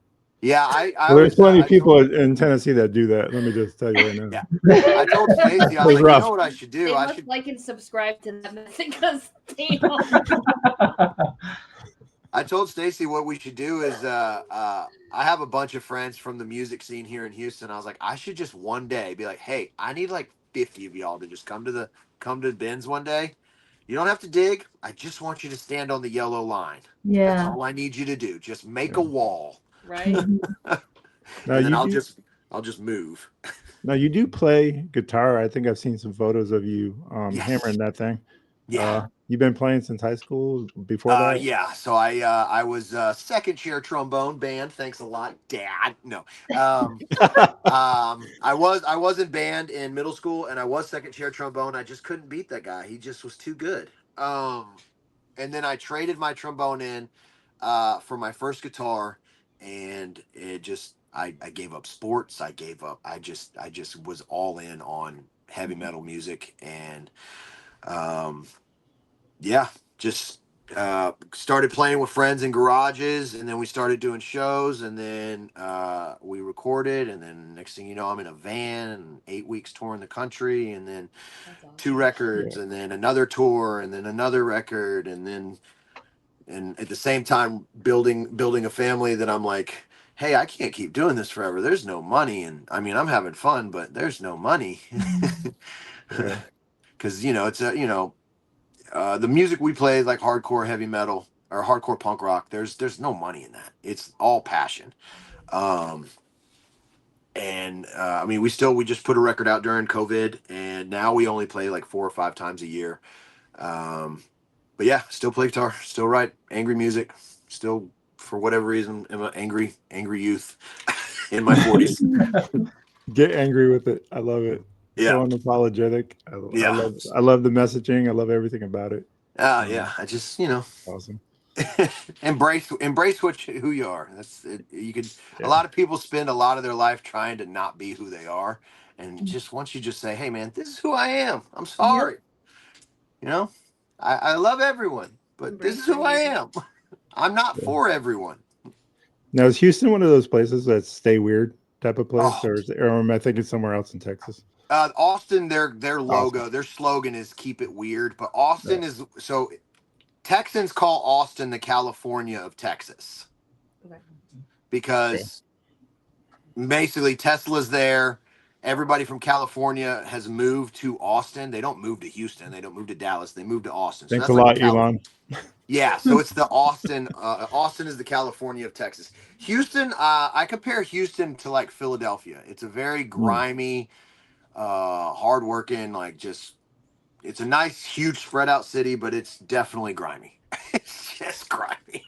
Yeah, I Well, there's always plenty I of people told, in Tennessee that do that. Let me just tell you right now. yeah. I told Stacy, I was It's like, you rough. know what I should do? They I must should like and subscribe to that method because I told Stacy what we should do is I have a bunch of friends from the music scene here in Houston. I was like, I should just one day be like, hey, I need like 50 of y'all to just come to the bins one day. You don't have to dig. I just want you to stand on the yellow line. That's Yeah. all I need you to do. Just make Yeah. a wall. right. Now And then you I'll do. just move. Now you do play guitar. I think I've seen some photos of you Yes. hammering that thing. Yeah. You've been playing since high school. Before that, Yeah. So I was second chair trombone band. Thanks a lot, Dad. No. I was in band in middle school, and I was second chair trombone. I just couldn't beat that guy. He just was too good. And then I traded my trombone in for my first guitar, and it just I gave up sports. I gave up. I just was all in on heavy metal music, and um, yeah, just started playing with friends in garages, and then we started doing shows, and then we recorded, and then next thing you know, I'm in a van and 8 weeks touring the country, and then That's awesome. 2 records, yeah. and then another tour, and then another record, and then and at the same time building a family that I'm like, hey, I can't keep doing this forever. There's no money, and I mean I'm having fun, but there's no money. Yeah. Because it's the music we play is like hardcore heavy metal or hardcore punk rock. There's no money in that. It's all passion. Um, and I mean, we just put a record out during COVID, and now we only play like 4 or 5 times a year. Um, but yeah, still play guitar, still write angry music, still for whatever reason I'm an angry youth in my 40s. Get angry with it. I love it. Yeah, So unapologetic. I yeah, love the messaging. I love everything about it. yeah. I just Awesome. embrace who you are. That's it. You could Yeah. A lot of people spend a lot of their life trying to not be who they are, and just once you just say, hey man, this is who I am, I'm sorry, I love everyone, but this is who I am. I'm not Yeah. for everyone. Now is Houston one of those places that stay weird type of place, Oh, or am I thinking somewhere else in Texas? Austin, their logo, Austin. their slogan is keep it weird, but Austin Yeah. is so Texans call Austin the California of Texas Okay. because basically Tesla's there. Everybody from California has moved to Austin. They don't move to Houston. They don't move to Dallas. They move to Austin. So Thanks that's a like lot, Elon. yeah. So it's the Austin. Austin is the California of Texas. Houston. I compare Houston to like Philadelphia. It's a very grimy, hardworking, like just. It's a nice, huge, spread out city, but it's definitely grimy. It's just grimy.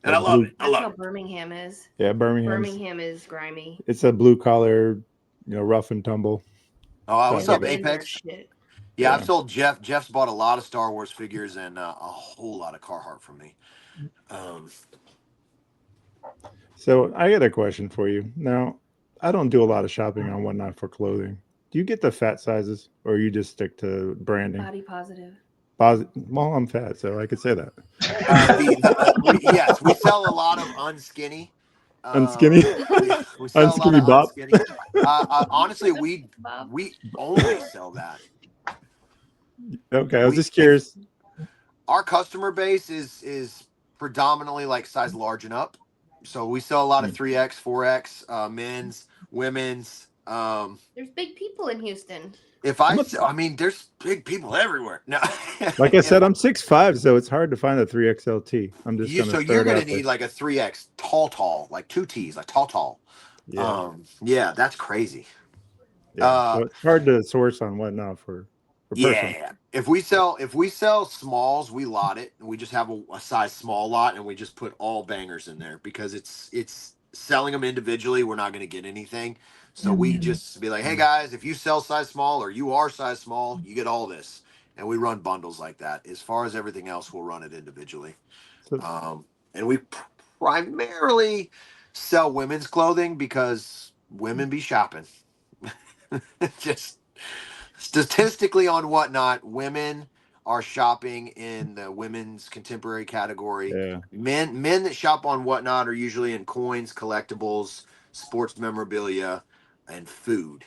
And Yeah, I love blue. it. I That's love how it. Birmingham is. Yeah, Birmingham's. Birmingham is grimy. It's a blue collar, rough and tumble. Oh, type what's And the of up, it. bins are Apex? shit. Yeah, Yeah. I've told Jeff. Jeff's bought a lot of Star Wars figures and a whole lot of Carhartt from me. Um, So I got a question for you. Now, I don't do a lot of shopping on Whatnot for clothing. Do you get the fat sizes, or you just stick to branding? Body positive. Well, I'm fat, so I could say that. Yes, we sell a lot of unskinny. Unskinny, We sell a lot unskinny of bop. unskinny. Honestly, Bob. we only sell that. Okay, I was We just if curious. our customer base is predominantly like size large and up, so we sell a lot of 3X, 4X, men's, women's. There's big people in Houston. I mean, there's big people everywhere. No, Like I said, I'm 6'5", so it's hard to find a 3XLT. I'm just so gonna throw you're it gonna out there. need like a 3X tall, like two T's, like tall. Yeah, Yeah, that's crazy. yeah. So it's hard to source on Whatnot for personal. Yeah. If we sell smalls, we lot it, and we just have a size small lot, and we just put all bangers in there because it's selling them individually. We're not going to get anything, so we just be like, hey guys, if you sell size small or you are size small, you get all this, and we run bundles like that. As far as everything else, we'll run it individually. So, And we primarily sell women's clothing because women be shopping. Just statistically on Whatnot, women are shopping in the women's contemporary category. yeah. Men that shop on Whatnot are usually in coins, collectibles, sports memorabilia, and food.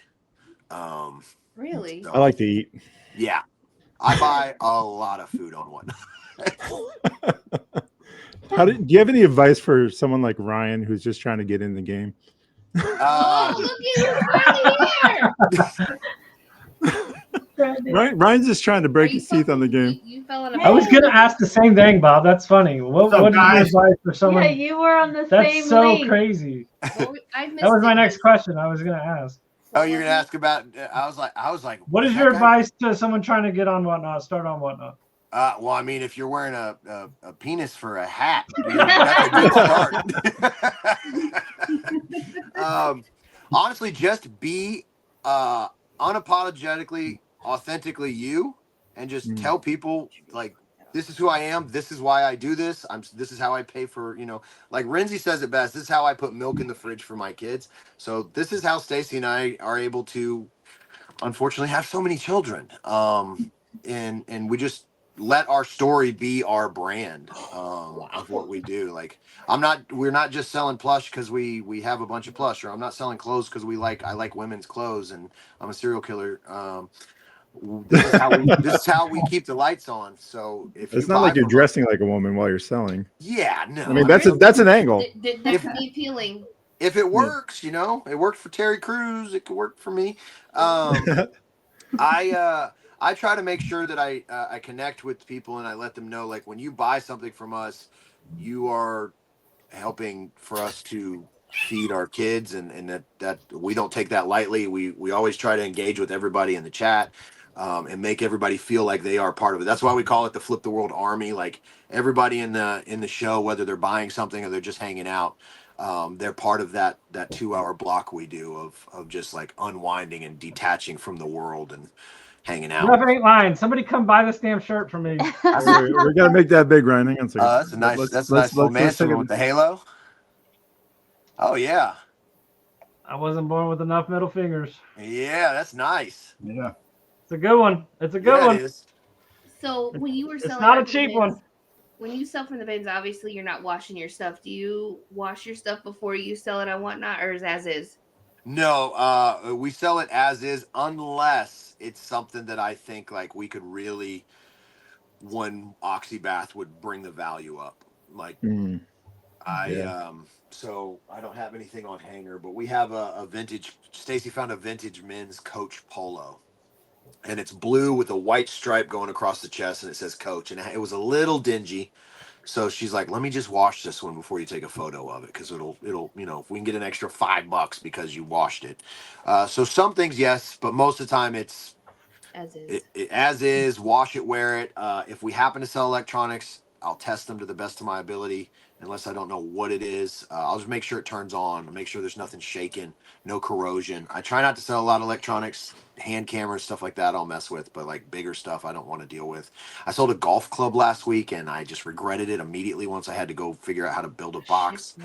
Really? So, I like to eat. yeah, I buy a lot of food on Whatnot. Do you have any advice for someone like Ryan who's just trying to get in the game? Oh, look at you finally here. Ryan's just trying to break his teeth on the game. You fell in a I was gonna ask the same thing, Bob. That's funny. What is your advice for someone? Yeah, you were on the That's same so link. crazy. Well, I missed That was my it. next question. I was gonna ask. Oh, you're gonna ask about? I was like, What is your advice to someone trying to get on Whatnot? Start on Whatnot. Well, I mean, if you're wearing a penis for a hat, that's a good start. Honestly, just be unapologetically, authentically you, and just tell people like, this is who I am. This is why I do this. This is how I pay for, like Renzi says it best. This is how I put milk in the fridge for my kids. So this is how Stacy and I are able to, unfortunately, have so many children. And we just let our story be our brand of what we do. Like we're not just selling plush because we have a bunch of plush, or I'm not selling clothes because I like women's clothes and I'm a serial killer. This is how we keep the lights on. So if It's you not buy like you're from dressing like a woman while you're selling. yeah, no. I mean, that's an angle. That could be appealing. If it works, it worked for Terry Crews. It could work for me. I try to make sure that I connect with people and I let them know, like, when you buy something from us, you are helping for us to feed our kids, and that we don't take that lightly. We always try to engage with everybody in the chat, and make everybody feel like they are part of it. That's why we call it the Flip the World Army. Like, everybody in the show, whether they're buying something or they're just hanging out, they're part of that 2 hour block we do of just like unwinding and detaching from the world and hanging out. Jeff ain't lying. Somebody come buy this damn shirt for me. We gotta make that big, Ryan. Hang on a second. That's a nice little mansion with the halo. Oh yeah. I wasn't born with enough middle fingers. Yeah, that's nice. Yeah. It's a good one. It's a good one. It is. So when you were selling, It's not a out the cheap bins, one. When you sell from the bins, obviously you're not washing your stuff. Do you wash your stuff before you sell it on Whatnot, or is as is? No, we sell it as is, unless it's something that I think like we could really, one oxybath would bring the value up. Like so I don't have anything on hanger, but we have a vintage. Stacy found a vintage men's Coach polo, and it's blue with a white stripe going across the chest, and it says Coach, and it was a little dingy. So she's like, let me just wash this one before you take a photo of it, because it'll if we can get an extra $5 because you washed it. So some things yes, but most of the time it's As is. as is. Wash it, wear it. If we happen to sell electronics, I'll test them to the best of my ability. Unless I don't know what it is, I'll just make sure it turns on, make sure there's nothing shaking, no corrosion. I try not to sell a lot of electronics, hand cameras, stuff like that I'll mess with, but like bigger stuff I don't want to deal with. I sold a golf club last week and I just regretted it immediately once I had to go figure out how to build a box.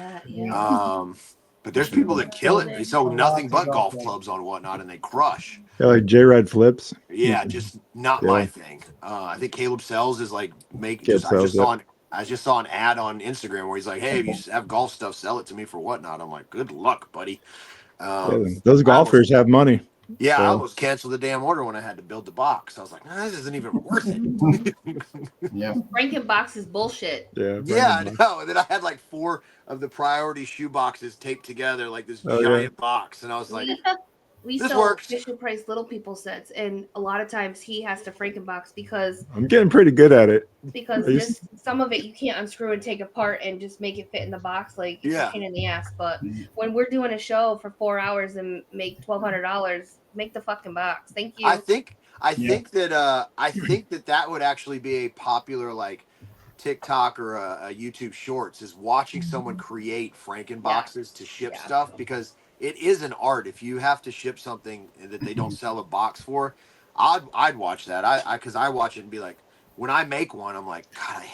But there's people that kill it. They sell nothing but golf clubs on Whatnot and they crush. Yeah, like J-Red flips. Yeah, just not my thing. I think Caleb Sells is like I just saw an ad on Instagram where he's like, "Hey, if you have golf stuff, sell it to me for Whatnot." I'm like, "Good luck, buddy." Those golfers have money. Yeah, I almost canceled the damn order when I had to build the box. I was like, "Nah, this isn't even worth it." Yeah, Franken box is bullshit. Yeah, I know. And then I had like 4 of the priority shoe boxes taped together like this giant box, and I was like, we this sell works. Fisher Price little people sets, and a lot of times he has to Frankenbox because I'm getting pretty good at it. Because just some of it you can't unscrew and take apart and just make it fit in the box. Like it's a pain in the ass. But when we're doing a show for 4 hours and make $1,200, make the fucking box. Thank you. I think that would actually be a popular like TikTok or a YouTube Shorts is watching someone create Franken boxes to ship stuff, because it is an art. If you have to ship something that they don't sell a box for, I'd watch that. Because I watch it and be like, when I make one, I'm like, God, I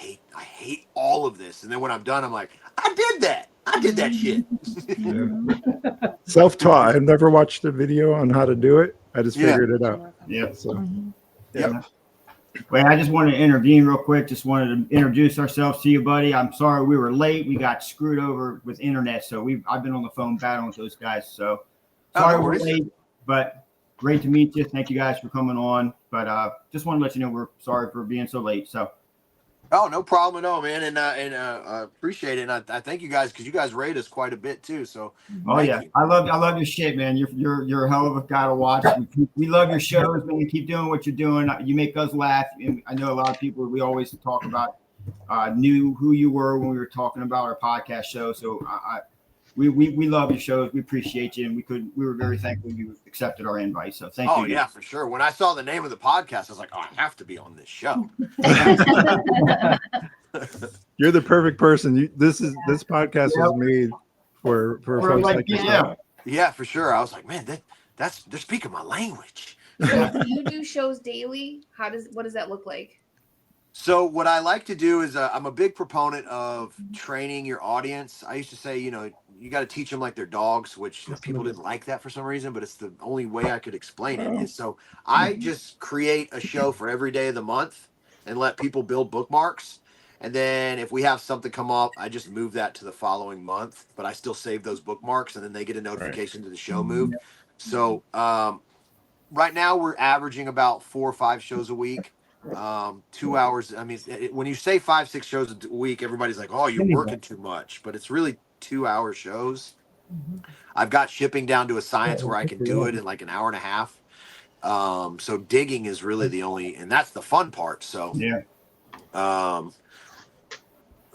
hate all of this. And then when I'm done, I'm like, I did that shit. Self-taught. I've never watched a video on how to do it. I just figured it out. Yep. So, Well, I just wanted to intervene real quick. Just wanted to introduce ourselves to you, buddy. I'm sorry we were late. We got screwed over with internet, so I've been on the phone battling with those guys. So sorry we're late, but great to meet you. Thank you guys for coming on. But just want to let you know we're sorry for being so late. So. Oh, no problem at all, man, and I appreciate it. And I thank you guys because you guys rate us quite a bit too. So, you. I love your shit, man. You're a hell of a guy to watch. We love your shows, man. You keep doing what you're doing. You make us laugh. And I know a lot of people. We always talk about knew who you were when we were talking about our podcast show. So we love your shows. We appreciate you, and we were very thankful you accepted our invite. So thank you. Oh yeah, for sure. When I saw the name of the podcast, I was like, oh, I have to be on this show. You're the perfect person. This podcast was made for folks like yourself. Yeah, for sure. I was like, man, they're speaking my language. So do you do shows daily? What does that look like? So what I like to do is I'm a big proponent of training your audience. I used to say, you got to teach them like they're dogs, which people didn't like that for some reason, but it's the only way I could explain it. Is so I just create a show for every day of the month and let people build bookmarks. And then if we have something come up, I just move that to the following month, but I still save those bookmarks and then they get a notification to the show move. So right now we're averaging about 4 or 5 shows a week. 2 hours. I mean, when you say 5-6 shows a week, everybody's like, oh, you're working too much, but it's really 2-hour shows. I've got shipping down to a science where I can do it in like an hour and a half. So digging is really the only, and that's the fun part. So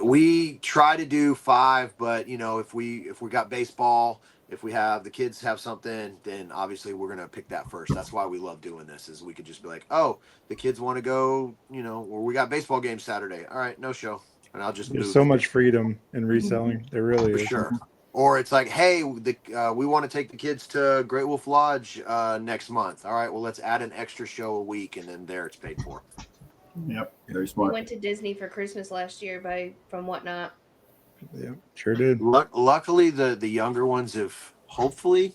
we try to do 5, but if we got baseball, if we have the kids have something, then obviously we're going to pick that first. That's why we love doing this, is we could just be like, oh, the kids want to go, or we got baseball game Saturday. All right, no show. And I'll just There's so much freedom in reselling. There really is. For sure. Or it's like, hey, we want to take the kids to Great Wolf Lodge next month. All right, well, let's add an extra show a week, and then there it's paid for. Yep, very smart. We went to Disney for Christmas last year from Whatnot. Yeah, sure did. Luckily, the younger ones have, hopefully,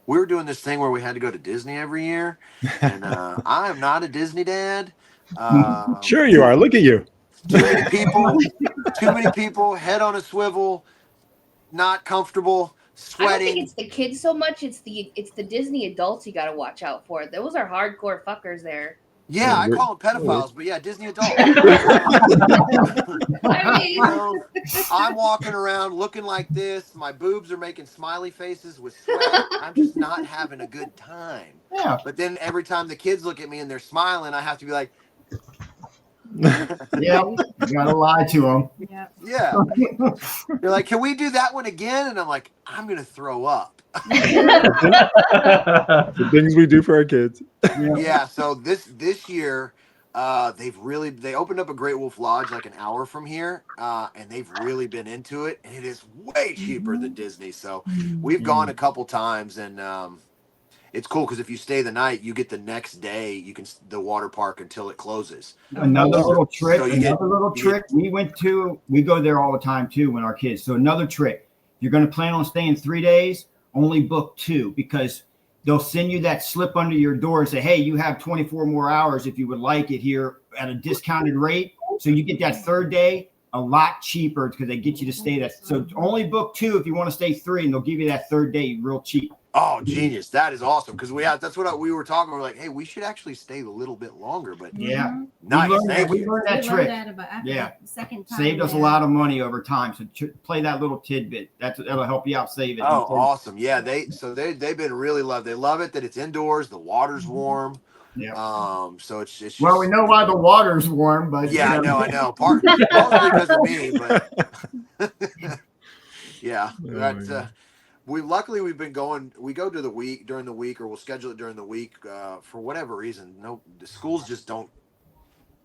we were doing this thing where we had to go to Disney every year, and I am not a Disney dad. Sure you are. Look at you. Too many people, head on a swivel, not comfortable, sweating. I don't think it's the kids so much. It's the Disney adults you got to watch out for. Those are hardcore fuckers there. Yeah, I call them pedophiles, but yeah, Disney adults. I mean, I'm walking around looking like this. My boobs are making smiley faces with sweat. I'm just not having a good time. Yeah. But then every time the kids look at me and they're smiling, I have to be like, yeah, you gotta lie to them. Yeah. They're like, can we do that one again? And I'm like, I'm gonna throw up. The things we do for our kids. Yeah. So this year, They opened up a Great Wolf Lodge like an hour from here, and they've really been into it, and it is way cheaper than Disney. So we've gone a couple times, and it's cool because if you stay the night, you get the next day. You can the water park until it closes. Another little trick. So We go there all the time too when our kids. So another trick. You're going to plan on staying 3 days. Only book 2 because they'll send you that slip under your door and say, hey, you have 24 more hours if you would like it here at a discounted rate. So you get that 3rd day a lot cheaper because they get you to stay that. So only book 2 if you want to stay 3, and they'll give you that 3rd day real cheap. Oh, genius. That is awesome. Because that's what we were talking. We're like, hey, we should actually stay a little bit longer. But yeah. Nice. We learned that trick. The second time Saved us a lot of money over time. So play that little tidbit. That'll help you out save it. Oh, awesome. Yeah, they've been really They love it that it's indoors, the water's warm. Yeah. So it's just, well, we know why the water's warm, but yeah, I know. Mostly because of me, but yeah. We've been going. We go to during the week, or we'll schedule it during the week for whatever reason. No, the schools just don't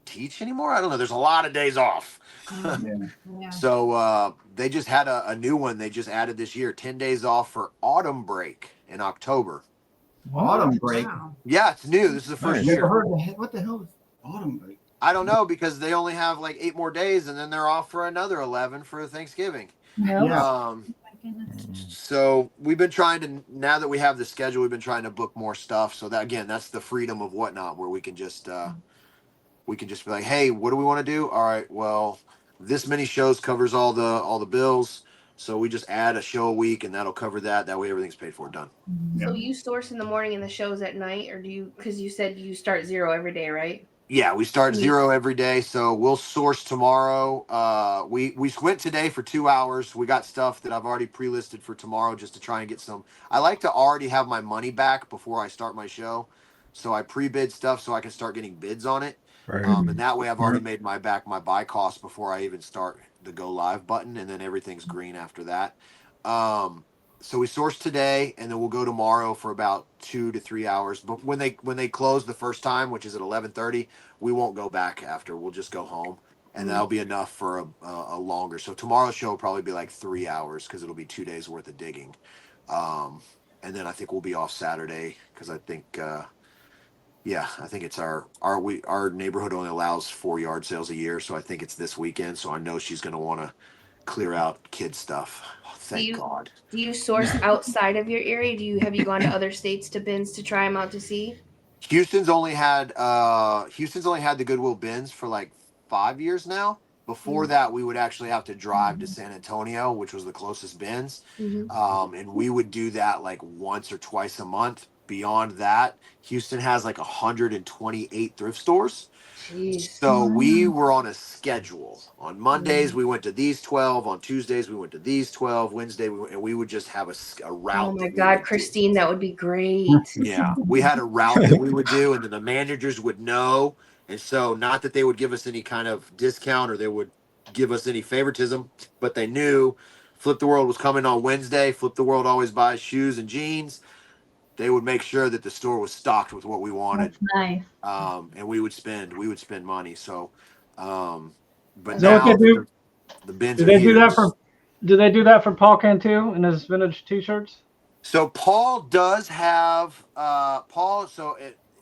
teach anymore. I don't know. There's a lot of days off. Yeah. So they just had a new one. They just added this year, 10 days off for autumn break in October. Autumn break. Wow. Yeah, it's new. This is the first Never year. heard what the hell is autumn break? I don't know because they only have like 8 more days, and then they're off for another 11 for Thanksgiving. Nope. Yeah. So we've been trying to, now that we have the schedule, we've been trying to book more stuff. So that, again, that's the freedom of whatnot, where we can just be like, hey, what do we want to do? All right, well, this many shows covers all the bills. So we just add a show a week, and that'll cover that. That way everything's paid for, done. So you source in the morning and the shows at night, or do you, because you said you start 0 every day, right? Yeah, we start 0 every day, so we'll source tomorrow. We went today for 2 hours. We got stuff that I've already pre-listed for tomorrow just to try and get some. I like to already have my money back before I start my show, so I pre-bid stuff so I can start getting bids on it. Right. And that way I've already made my buy cost before I even start the go live button, and then everything's green after that. So we source today, and then we'll go tomorrow for about 2 to 3 hours. But when they close the first time, which is at 11:30, we won't go back after. We'll just go home, and that'll be enough for a longer. So tomorrow's show will probably be like 3 hours because it'll be 2 days worth of digging. And then I think we'll be off Saturday because I think I think it's our neighborhood only allows 4 yard sales a year, so I think it's this weekend. So I know she's going to want to clear out kid stuff. Oh, thank God. Do you source outside of your area? Have you gone to other states to bins to try them out to see? Houston's only had the Goodwill bins for like 5 years now. Before that, we would actually have to drive to San Antonio, which was the closest bins, and we would do that like once or twice a month. Beyond that, Houston has like 128 thrift stores. Jeez. So we were on a schedule. On Mondays, we went to these 12. On Tuesdays, we went to these 12. Wednesday, we would just have a route. Oh my God, Christine, that would be great. Yeah, we had a route that we would do, and then the managers would know. And so, not that they would give us any kind of discount or they would give us any favoritism, but they knew Flip the World was coming on Wednesday. Flip the World always buys shoes and jeans. They would make sure that the store was stocked with what we wanted. That's nice. And we would spend money. So, but Is that now what they do? the bins. Do they do that for? Do they do that for Paul Cantu and his vintage T-shirts? So Paul does have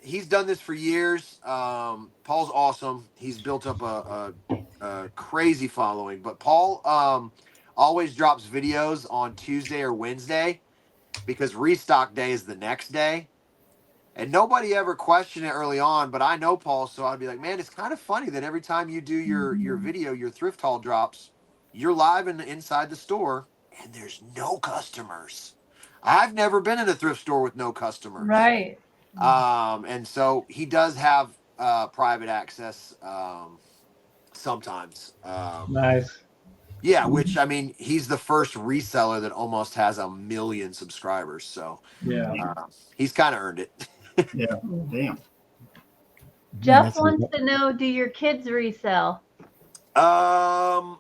he's done this for years. Paul's awesome. He's built up a crazy following. But Paul always drops videos on Tuesday or Wednesday because restock day is the next day. And nobody ever questioned it early on, but I know Paul, so I'd be like, man, it's kind of funny that every time you do your video, your thrift haul drops, you're live inside the store and there's no customers. I've never been in a thrift store with no customers. Right. And so he does have private access sometimes. Nice. Yeah, which, I mean, he's the first reseller that almost has 1 million subscribers. So Yeah. he's kind of earned it. Yeah. Damn. Jeff wants to know, do your kids resell? Emma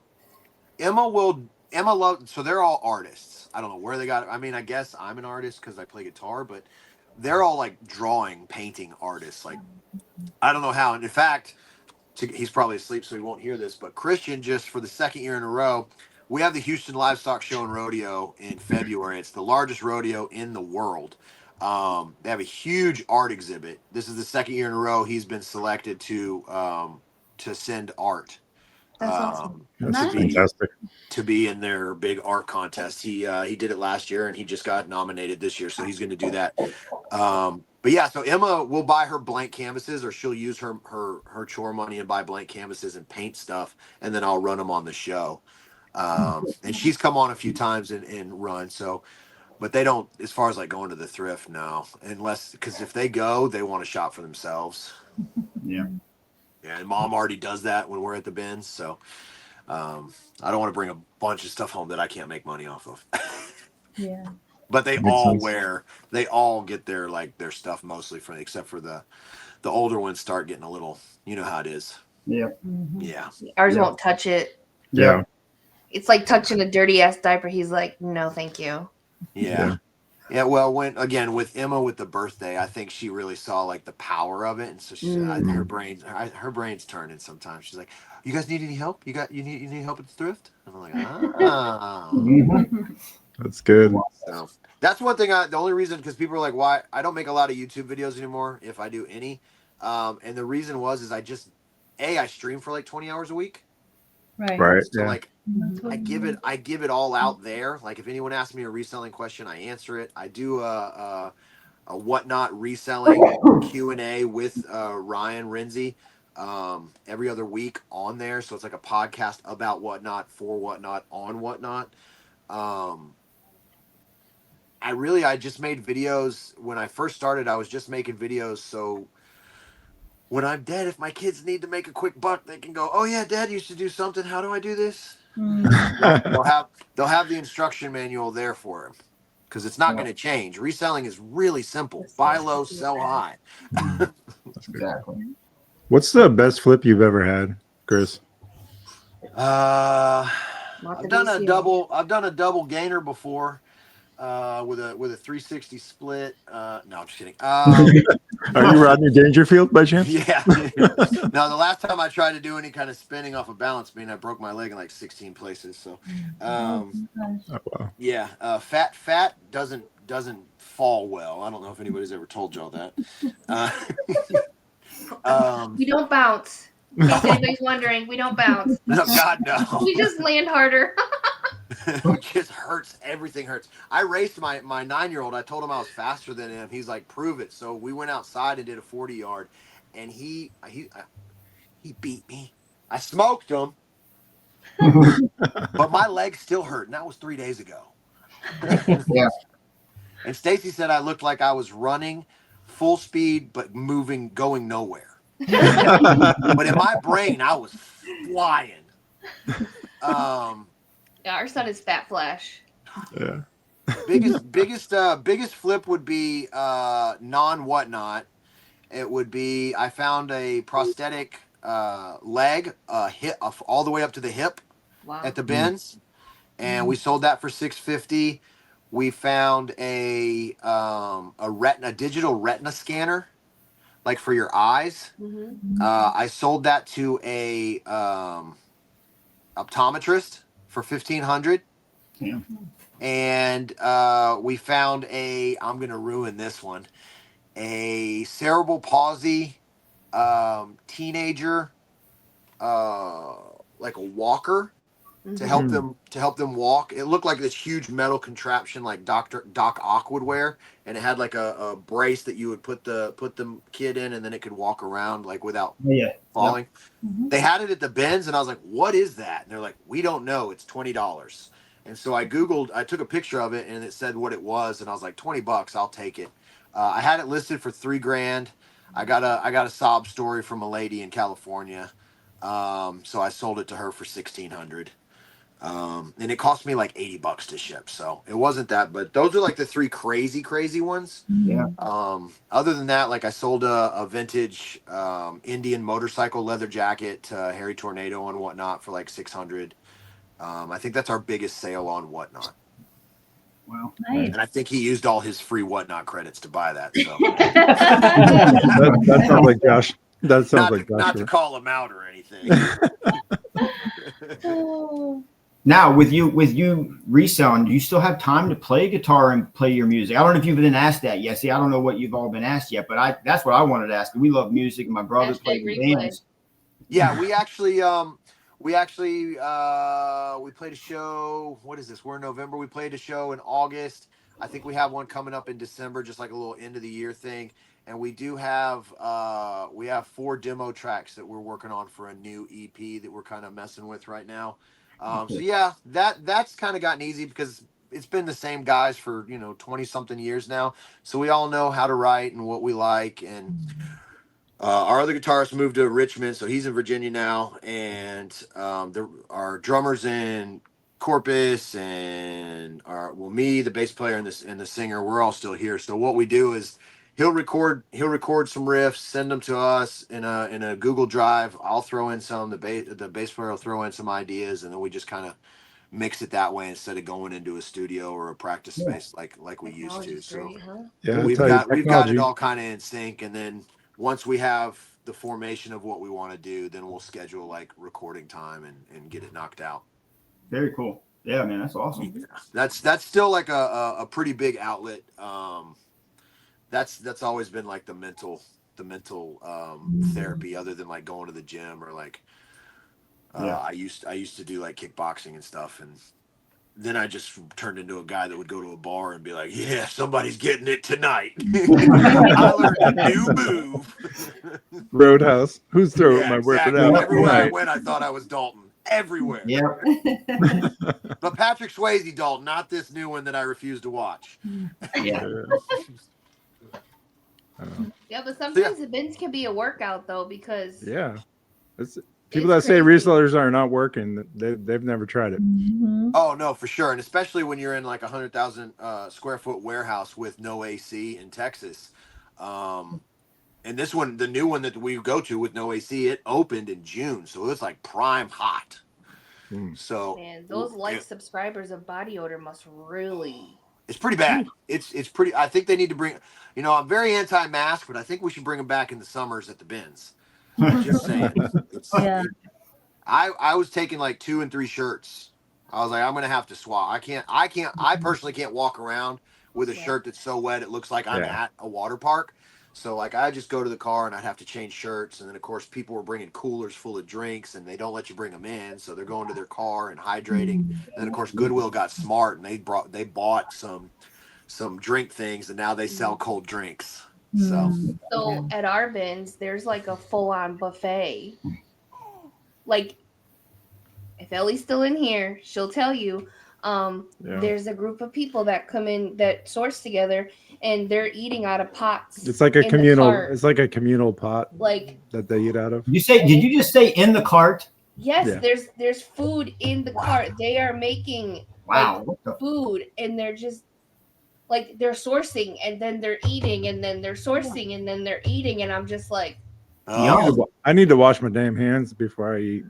loves, so they're all artists. I don't know where they got it. I mean, I guess I'm an artist because I play guitar, but they're all like drawing, painting artists. Like, I don't know how. And in fact, he's probably asleep, so he won't hear this. But Christian, just for the second year in a row, we have the Houston Livestock Show and Rodeo in February. It's the largest rodeo in the world. They have a huge art exhibit. This is the second year in a row he's been selected to send art. That's awesome. That's Nice. fantastic. To be in their big art contest. He did it last year and he just got nominated this year, so he's going to do that. But yeah, so Emma will buy her blank canvases, or she'll use her chore money and buy blank canvases and paint stuff, and then I'll run them on the show. And she's come on a few times and run. So, but they don't, as far as like going to the thrift, no, unless, because if they go, they want to shop for themselves. Yeah. Yeah, and Mom already does that when we're at the bins, so. I don't want to bring a bunch of stuff home that I can't make money off of. Yeah. But they Makes all sense. they all get their stuff mostly from, except for the older ones start getting a little, you know how it is. Yeah. Mhm. Yeah. Ours Yeah. won't touch it. Yeah. It's like touching a dirty ass diaper. He's like, no, thank you. Yeah. Yeah. Well, with Emma with the birthday, I think she really saw like the power of it, and so her brain's turning sometimes. She's like, "You guys need any help? You need help at the thrift?" And I'm like, "Ah." Mhm. That's good. So that's one thing. The only reason, because people are like, why I don't make a lot of YouTube videos anymore, if I do any. And the reason is I stream for like 20 hours a week. Right. So Yeah. like That's what I give it all out there. Like if anyone asks me a reselling question, I answer it. I do a whatnot reselling Q&A with Ryan Renzi every other week on there. So it's like a podcast about whatnot, for whatnot, on whatnot. I just made videos when I first started. I was just making videos so when I'm dead, if my kids need to make a quick buck, they can go, "Oh yeah, Dad used to do something. How do I do this?" They'll have the instruction manual there for them, because it's not going to change. Reselling is really simple: buy low, sell high. Exactly. What's the best flip you've ever had, Chris? Not I've the done a DCO. double gainer before. With a 360 split. No, I'm just kidding. Are you Rodney Dangerfield by chance? Yeah. No, the last time I tried to do any kind of spinning off a balance beam, I broke my leg in like 16 places. So, Oh, wow. yeah, fat doesn't fall well. I don't know if anybody's ever told y'all that. We don't bounce. In case anybody's wondering, we don't bounce. No, God, no. We just land harder. It just hurts. Everything hurts. I raced my 9-year-old. I told him I was faster than him. He's like, "Prove it." So we went outside and did a 40-yard, and he beat me. I smoked him, but my leg still hurt, and that was 3 days ago. Yeah. And Stacy said I looked like I was running full speed, but going nowhere. But in my brain, I was flying. Yeah, our son is Fat Flash. Yeah. biggest flip would be non whatnot. It would be, I found a prosthetic leg, hip, all the way up to the hip Wow. at the bins, and we sold that for $650. We found a digital retina scanner, like for your eyes. Mm-hmm. I sold that to a optometrist for $1,500. Yeah. And we found I'm gonna ruin this one, a cerebral palsy teenager, like a walker to help them walk. It looked like this huge metal contraption like Doc Ock would wear, and it had like a brace that you would put the kid in, and then it could walk around like without falling. Mhm. They had it at the bins, and I was like, "What is that?" And they're like, "We don't know. It's $20." And so I took a picture of it, and it said what it was, and I was like, $20, I'll take it. I had it listed for $3,000. I got a sob story from a lady in California, so I sold it to her for $1,600. And it cost me like $80 to ship, so it wasn't that. But those are like the three crazy ones. Yeah. Other than that, like I sold a vintage Indian motorcycle leather jacket to Harry Tornado and whatnot for like $600. I think that's our biggest sale on whatnot. Wow. Nice. And I think he used all his free whatnot credits to buy that. So That sounds like Josh. That sounds like not to Joshua. call him out or anything. Now, with you reselling, do you still have time to play guitar and play your music? I don't know if you've been asked that yet. See, I don't know what you've all been asked yet, but that's what I wanted to ask. We love music, and my brother plays in bands. Yeah, we played a show. What is this? We're in November. We played a show in August. I think we have one coming up in December, just like a little end of the year thing. And we do have 4 demo tracks that we're working on for a new EP that we're kind of messing with right now. So yeah, that's kind of gotten easy because it's been the same guys for 20 something years now. So we all know how to write and what we like. And our other guitarist moved to Richmond, so he's in Virginia now. And our drummers in Corpus and me, the bass player and the singer, we're all still here. So what we do is he'll record some riffs, send them to us in a Google Drive. I'll throw in some. The bass player will throw in some ideas, and then we just kind of mix it that way instead of going into a studio or a practice space like we used to. So Yeah, we've got it all kind of in sync, and then once we have the formation of what we want to do, then we'll schedule like recording time and get it knocked out. Very cool. Yeah, man, that's awesome. Yeah. That's still like a pretty big outlet. That's always been like the mental therapy, other than like going to the gym or like I used to do like kickboxing and stuff, and then I just turned into a guy that would go to a bar and be like, yeah, somebody's getting it tonight. I learned a new move. Roadhouse. Whose throat am I whipping exactly. out? Everywhere I tonight? went, I thought I was Dalton. Everywhere. Yeah. But Patrick Swayze Dalton, not this new one that I refuse to watch. Yeah. Yeah, but sometimes the bins can be a workout though, because it's people that say resellers are not working. They've never tried it. Oh no, for sure, and especially when you're in like 100,000 square foot warehouse with no AC in Texas. And this one, the new one that we go to with no AC, it opened in June, so it's like prime hot. So man, those subscribers of body odor must really. It's pretty bad. It's pretty. I think they need to bring. I'm very anti-mask, but I think we should bring them back in the summers at the bins. Just saying. I was taking like 2 and 3 shirts. I was like, I'm gonna have to swap. I personally can't walk around with a shirt that's so wet it looks like I'm at a water park. So like I just go to the car and I'd have to change shirts, and then of course people were bringing coolers full of drinks and they don't let you bring them in, so they're going to their car and hydrating. And then of course Goodwill got smart and they bought some drink things, and now they sell cold drinks. So at our bins there's like a full-on buffet. Like if Ellie's still in here, she'll tell you. There's a group of people that come in that source together, and they're eating out of pots. It's like a communal. It's like a communal pot, like that they eat out of. Did you just say in the cart? Yes, there's food in the cart. They are making food, and they're just like they're sourcing, and then they're eating, and then they're sourcing, and then they're eating, and I'm just like, I need to wash my damn hands before I eat.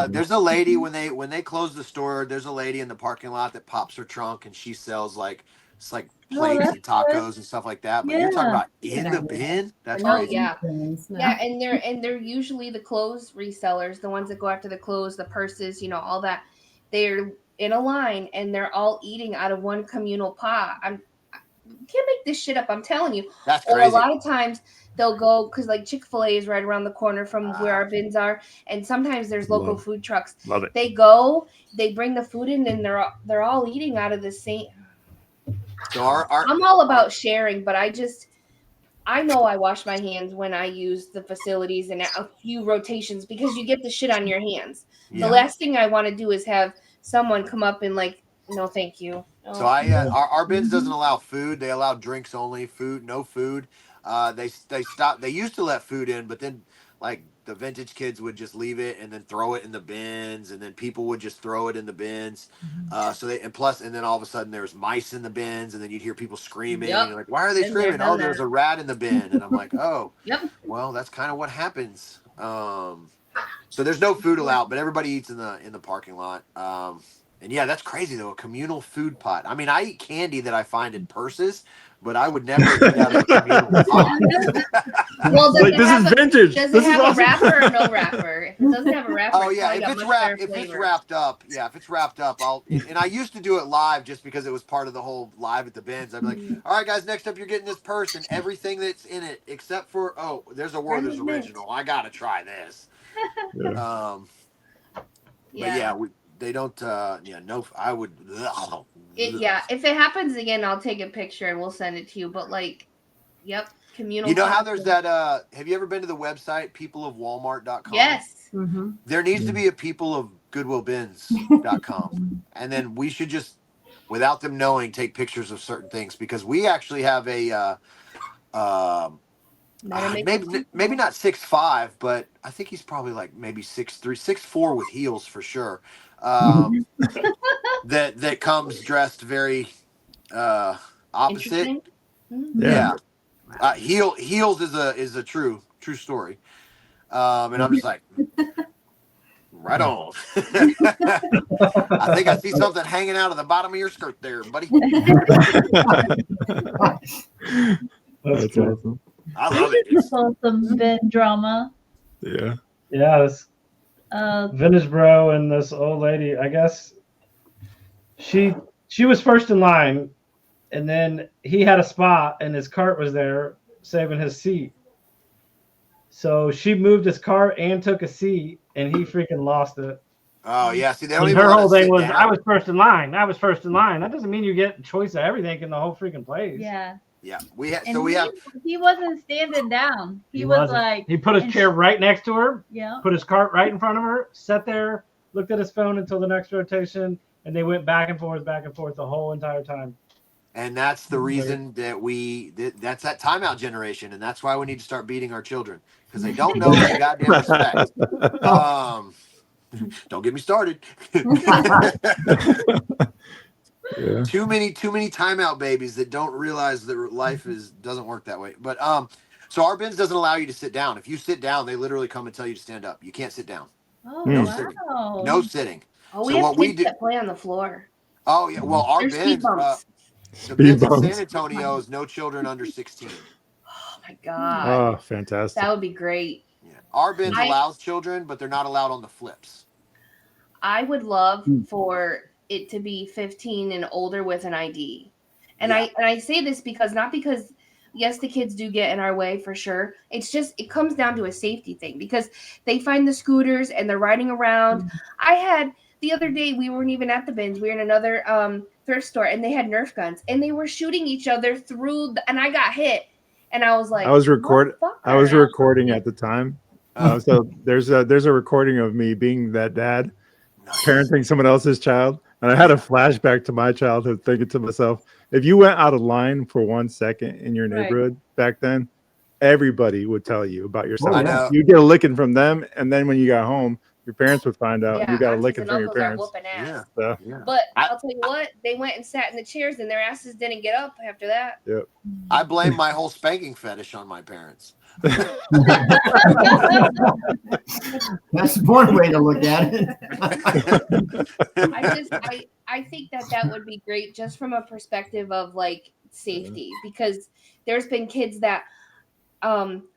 There's a lady when they close the store. There's a lady in the parking lot that pops her trunk and she sells like plates and tacos and stuff like that. But you're talking about in the bin? That's crazy. Yeah, and they're usually the clothes resellers, the ones that go after the clothes, the purses, all that. They're in a line and they're all eating out of one communal pot. I can't make this shit up. I'm telling you. That's crazy. Or a lot of times they'll go, because like Chick-fil-A is right around the corner from where our bins are, and sometimes there's local food trucks. Love it. They go, they bring the food in, and they're all eating out of the same. So I'm all about sharing, but I know I wash my hands when I use the facilities and a few rotations, because you get the shit on your hands. The last thing I want to do is have someone come up and like, no, thank you. So our bins doesn't allow food. They allow drinks only. Food, no food. They stopped. They used to let food in, but then like the vintage kids would just leave it and then throw it in the bins, and then people would just throw it in the bins. And then all of a sudden there's mice in the bins, and then you'd hear people screaming. And you're like, why are they screaming? Oh, there's a rat in the bin. And I'm like, oh, well, that's kind of what happens. So there's no food allowed, but everybody eats in the parking lot. And yeah, that's crazy though. A communal food pot. I mean, I eat candy that I find in purses, but I would never eat out of a communal pot. Well, does Like, it this have is a, vintage. does This it is have a awesome. wrapper or no wrapper? If it doesn't have a wrapper, Oh yeah, probably if got it's much wrapped, better if it's flavor. wrapped up, yeah, if it's wrapped up, and I used to do it live just because it was part of the whole live at the bins. I'd be like, all right, guys, next up, you're getting this purse and everything that's in it except for there's a Werther's Branded mint. original. I gotta try this. Yeah. But yeah, they don't. Yeah, no, I would. Yeah, if it happens again, I'll take a picture and we'll send it to you. But like, yep, communal. You know how pots there's and- that? Have you ever been to the website peopleofwalmart.com? Yes. Mm-hmm. There needs to be a peopleofgoodwillbins.com, and then we should just, without them knowing, take pictures of certain things because we actually have a. Maybe not 6'5", but I think he's probably like maybe 6'3", 6'4" with heels for sure. That comes dressed very opposite. Interesting. Yeah. Heels is a true story. And I'm just like, right on. I think I see something hanging out of the bottom of your skirt there, buddy. That's good. awesome. I love it. So some bin drama. Yeah. Yeah, this Uh, vintage bro and this old lady. I guess she was first in line, and then he had a spot, and his cart was there saving his seat. So she moved his cart and took a seat, and he freaking lost it. Oh yeah, see, they don't And even her let whole us thing sit was, down. I was first in line. I was first in line. That doesn't mean you get a choice of everything in the whole freaking place. yeah. Yeah, And he wasn't standing down. He was wasn't. like, He put his and chair right next to her, yeah. put his cart right in front of her, sat there, looked at his phone until the next rotation, and they went back and forth the whole entire time. And that's the reason that that's that timeout generation, and that's why we need to start beating our children because they don't know any goddamn respect. Don't get me started. Yeah. Too many timeout babies that don't realize that life doesn't work that way. But so our bins doesn't allow you to sit down. If you sit down, they literally come and tell you to stand up. You can't sit down. Oh, No wow. sitting. No sitting. Oh, we So have what we kids do- that play on the floor. Oh yeah. Well, our There's speed bins. bumps. The bins in bumps. San Antonio is no children under 16. Oh my god, Oh, fantastic. that would be great. Yeah. Our bins I- allows children, but they're not allowed on the flips. I would love for it to be 15 and older with an ID. And Yeah. I say this because not because yes, the kids do get in our way for sure. It's just it comes down to a safety thing because they find the scooters and they're riding around. I had the other day we weren't even at the bins. We were in another thrift store and they had Nerf guns and they were shooting each other through and I got hit and I was like I was recording "Motherfucker." at the time. So there's a recording of me being that dad parenting someone else's child. And I had a flashback to my childhood thinking to myself, if you went out of line for 1 second in your neighborhood back then, everybody would tell you about yourself. I know. You get a licking from them. And then when you got home, your parents would find out Yeah, you got a aunties licking and from your uncles are parents. whooping ass. Yeah. So, Yeah. But I'll tell you what, they went and sat in the chairs and their asses didn't get up after that. I blame my whole spanking fetish on my parents. That's one way to look at it. I think that would be great just from a perspective of like safety because there's been kids that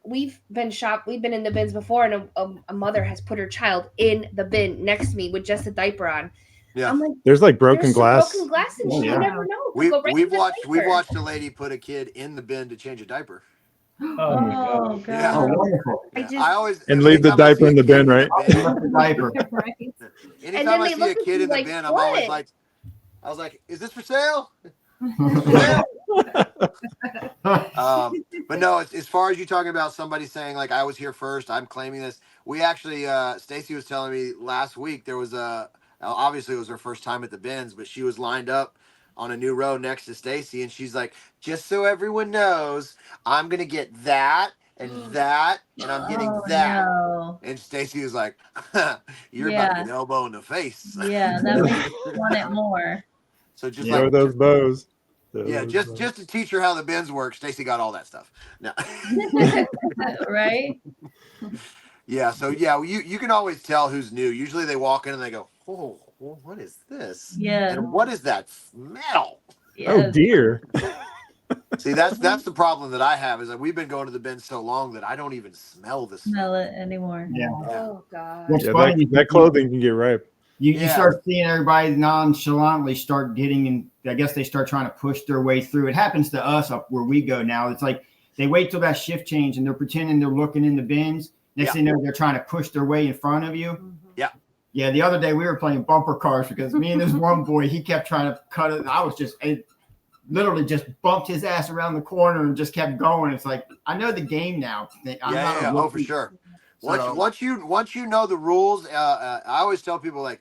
we've been in the bins before and a mother has put her child in the bin next to me with just a diaper on. Yeah. I'm like, there's like broken glass. Broken glass and Oh, shit. yeah. You never know. We've Go right we've to the watched diaper. a lady put a kid in the bin to change a diper. Oh, my Oh, God. God. Yeah. Oh, wonderful. I Yeah. just- I always And leave the anytime I see diaper in a the kid bin, right? Oh, left the diaper. Right. Anytime then I they see look a at kid you in the like, bin, I'm always "What?" like, I was like, is this for sale? But no, as far as you talking about somebody saying like I was here first, I'm claiming this. We actually, Stacy was telling me last week there was obviously it was her first time at the bins, but she was lined up on a new row next to Stacy, and she's like, just so everyone knows, I'm gonna get that and that, and I'm getting Oh, that. no. And Stacy was like, you're about to Yeah. get elbow in the face. Yeah, that makes me want it more. So just Throw like those bows. yeah, just to teach her how the bins work, Stacy got all that stuff. No. Right? Yeah, so yeah, you can always tell who's new. Usually they walk in and they go, oh, well, what is this? Yeah. And what is that smell? Oh Yes. dear. See, that's the problem that I have is that we've been going to the bin so long that I don't even smell the Smell smell. it anymore. Yeah. Oh God. What's Yeah, funny is that clothing can get ripe. you Yeah. start seeing everybody nonchalantly start getting in. I guess they start trying to push their way through. It happens to us up where we go now. It's like they wait till that shift change and they're pretending they're looking in the bins. Next thing you know, they're trying to push their way in front of you. Yeah. Yeah, the other day we were playing bumper cars because me and this one boy, he kept trying to cut it. I was literally just bumped his ass around the corner and just kept going. It's like, I know the game now. I'm not a Oh, for rookie. sure. So- Once you know the rules, I always tell people like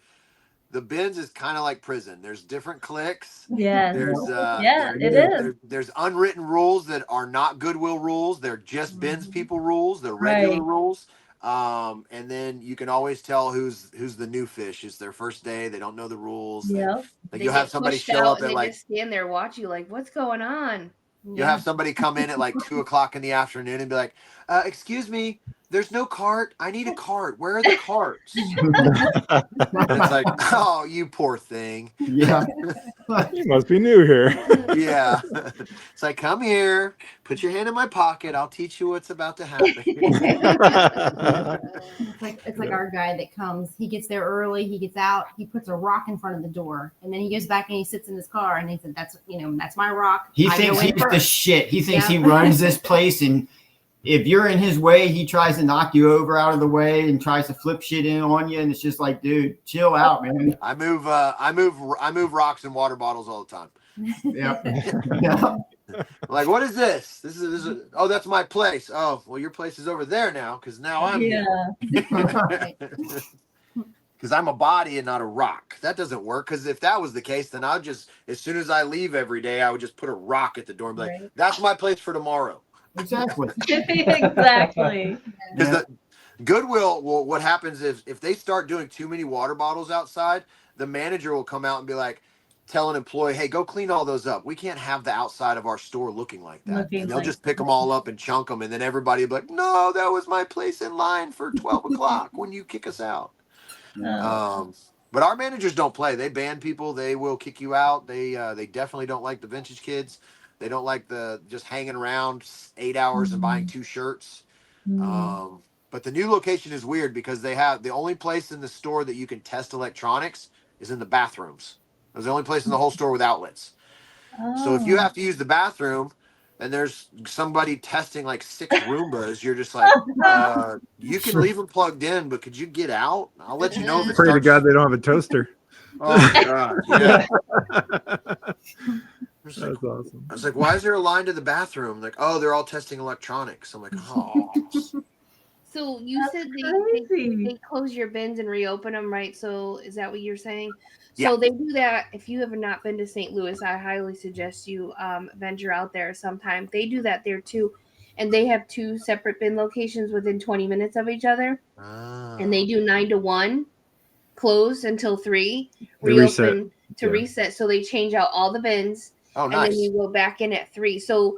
the bins is kind of like prison. There's different cliques. Yes. There's there's unwritten rules that are not Goodwill rules. They're just bins people rules. They're regular rules. And then you can always tell who's the new fish. It's their first day. They don't know the rules. Yep. Like you'll have somebody show up at they like just stand there watch you like, what's going on? you'll have somebody come in at like 2:00 in the afternoon and be like, excuse me, there's no cart. I need a cart. Where are the carts? It's like, oh, you poor thing. Yeah. You must be new here. Yeah. It's like, come here, put your hand in my pocket. I'll teach you what's about to happen. It's like our guy that comes. He gets there early. He gets out. He puts a rock in front of the door, and then he goes back and he sits in his car. And he said, "That's my rock." He I thinks go in he's the first. shit. He thinks Yeah. he runs this place, and if you're in his way, he tries to knock you over out of the way and tries to flip shit in on you. And it's just like, dude, chill out, man. I move rocks and water bottles all the time. Yep. Yeah. Like, what is this? This is oh, that's my place. Oh, well, your place is over there now because now I'm here. Because I'm a body and not a rock. That doesn't work. Because if that was the case, then I'll just, as soon as I leave every day, I would just put a rock at the door and be like, that's my place for tomorrow. Exactly. Exactly. Because the Goodwill, well, what happens is if they start doing too many water bottles outside, the manager will come out and be like, tell an employee, hey, go clean all those up. We can't have the outside of our store looking like that. And they'll just pick them all up and chunk them. And then everybody will be like, no, that was my place in line for 12 o'clock when you kick us out. But our managers don't play. They ban people. They will kick you out. They definitely don't like the vintage kids. They don't like the just hanging around 8 hours and buying 2 shirts. But the new location is weird because they have the only place in the store that you can test electronics is in the bathrooms. It's the only place in the whole store with outlets. So if you have to use the bathroom and there's somebody testing like 6 Roombas, you're just like, you can leave them plugged in, but could you get out? I'll let you know if it Pray to starts. God they don't have a toaster. Oh God, yeah. That's awesome. I was like, why is there a line to the bathroom? Like, oh, they're all testing electronics. I'm like, oh. So you said they close your bins and reopen them, right? So is that what you're saying? Yeah. So they do that. If you have not been to St. Louis, I highly suggest you venture out there sometime. They do that there too. And they have 2 separate bin locations within 20 minutes of each other. And they do 9 to 1, close until 3, reopen to reset. So they change out all the bins. Oh, and nice. then you go back in at 3. So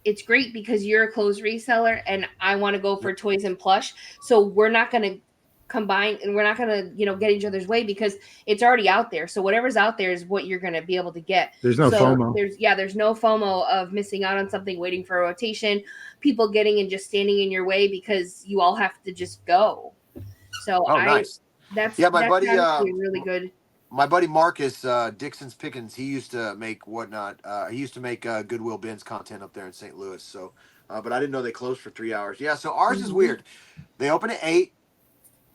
it's great because you're a clothes reseller and I want to go for toys and plush. So we're not going to combine and we're not going to, get each other's way because it's already out there. So whatever's out there is what you're going to be able to get. There's no FOMO. There's no FOMO of missing out on something, waiting for a rotation, people getting and just standing in your way because you all have to just go. So nice. That's buddy, really good. My buddy Marcus Dixon's Pickens, he used to make whatnot. He used to make Goodwill Bins content up there in St. Louis. So, but I didn't know they closed for 3 hours. Yeah, so ours is weird. They open at 8,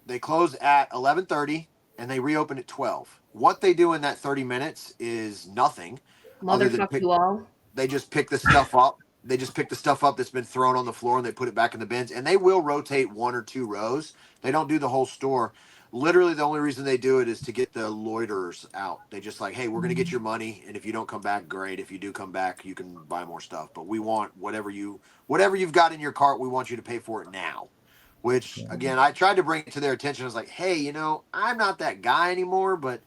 they close at 11:30, and they reopen at 12. What they do in that 30 minutes is nothing. Motherfuck you all. They just pick the stuff up. They just pick the stuff up that's been thrown on the floor and they put it back in the bins. And they will rotate 1 or 2 rows. They don't do the whole store. Literally, the only reason they do it is to get the loiterers out. They just like, hey, we're going to get your money. And if you don't come back, great. If you do come back, you can buy more stuff. But we want whatever you've got in your cart, we want you to pay for it now. Which, again, I tried to bring it to their attention. I was like, hey, I'm not that guy anymore. But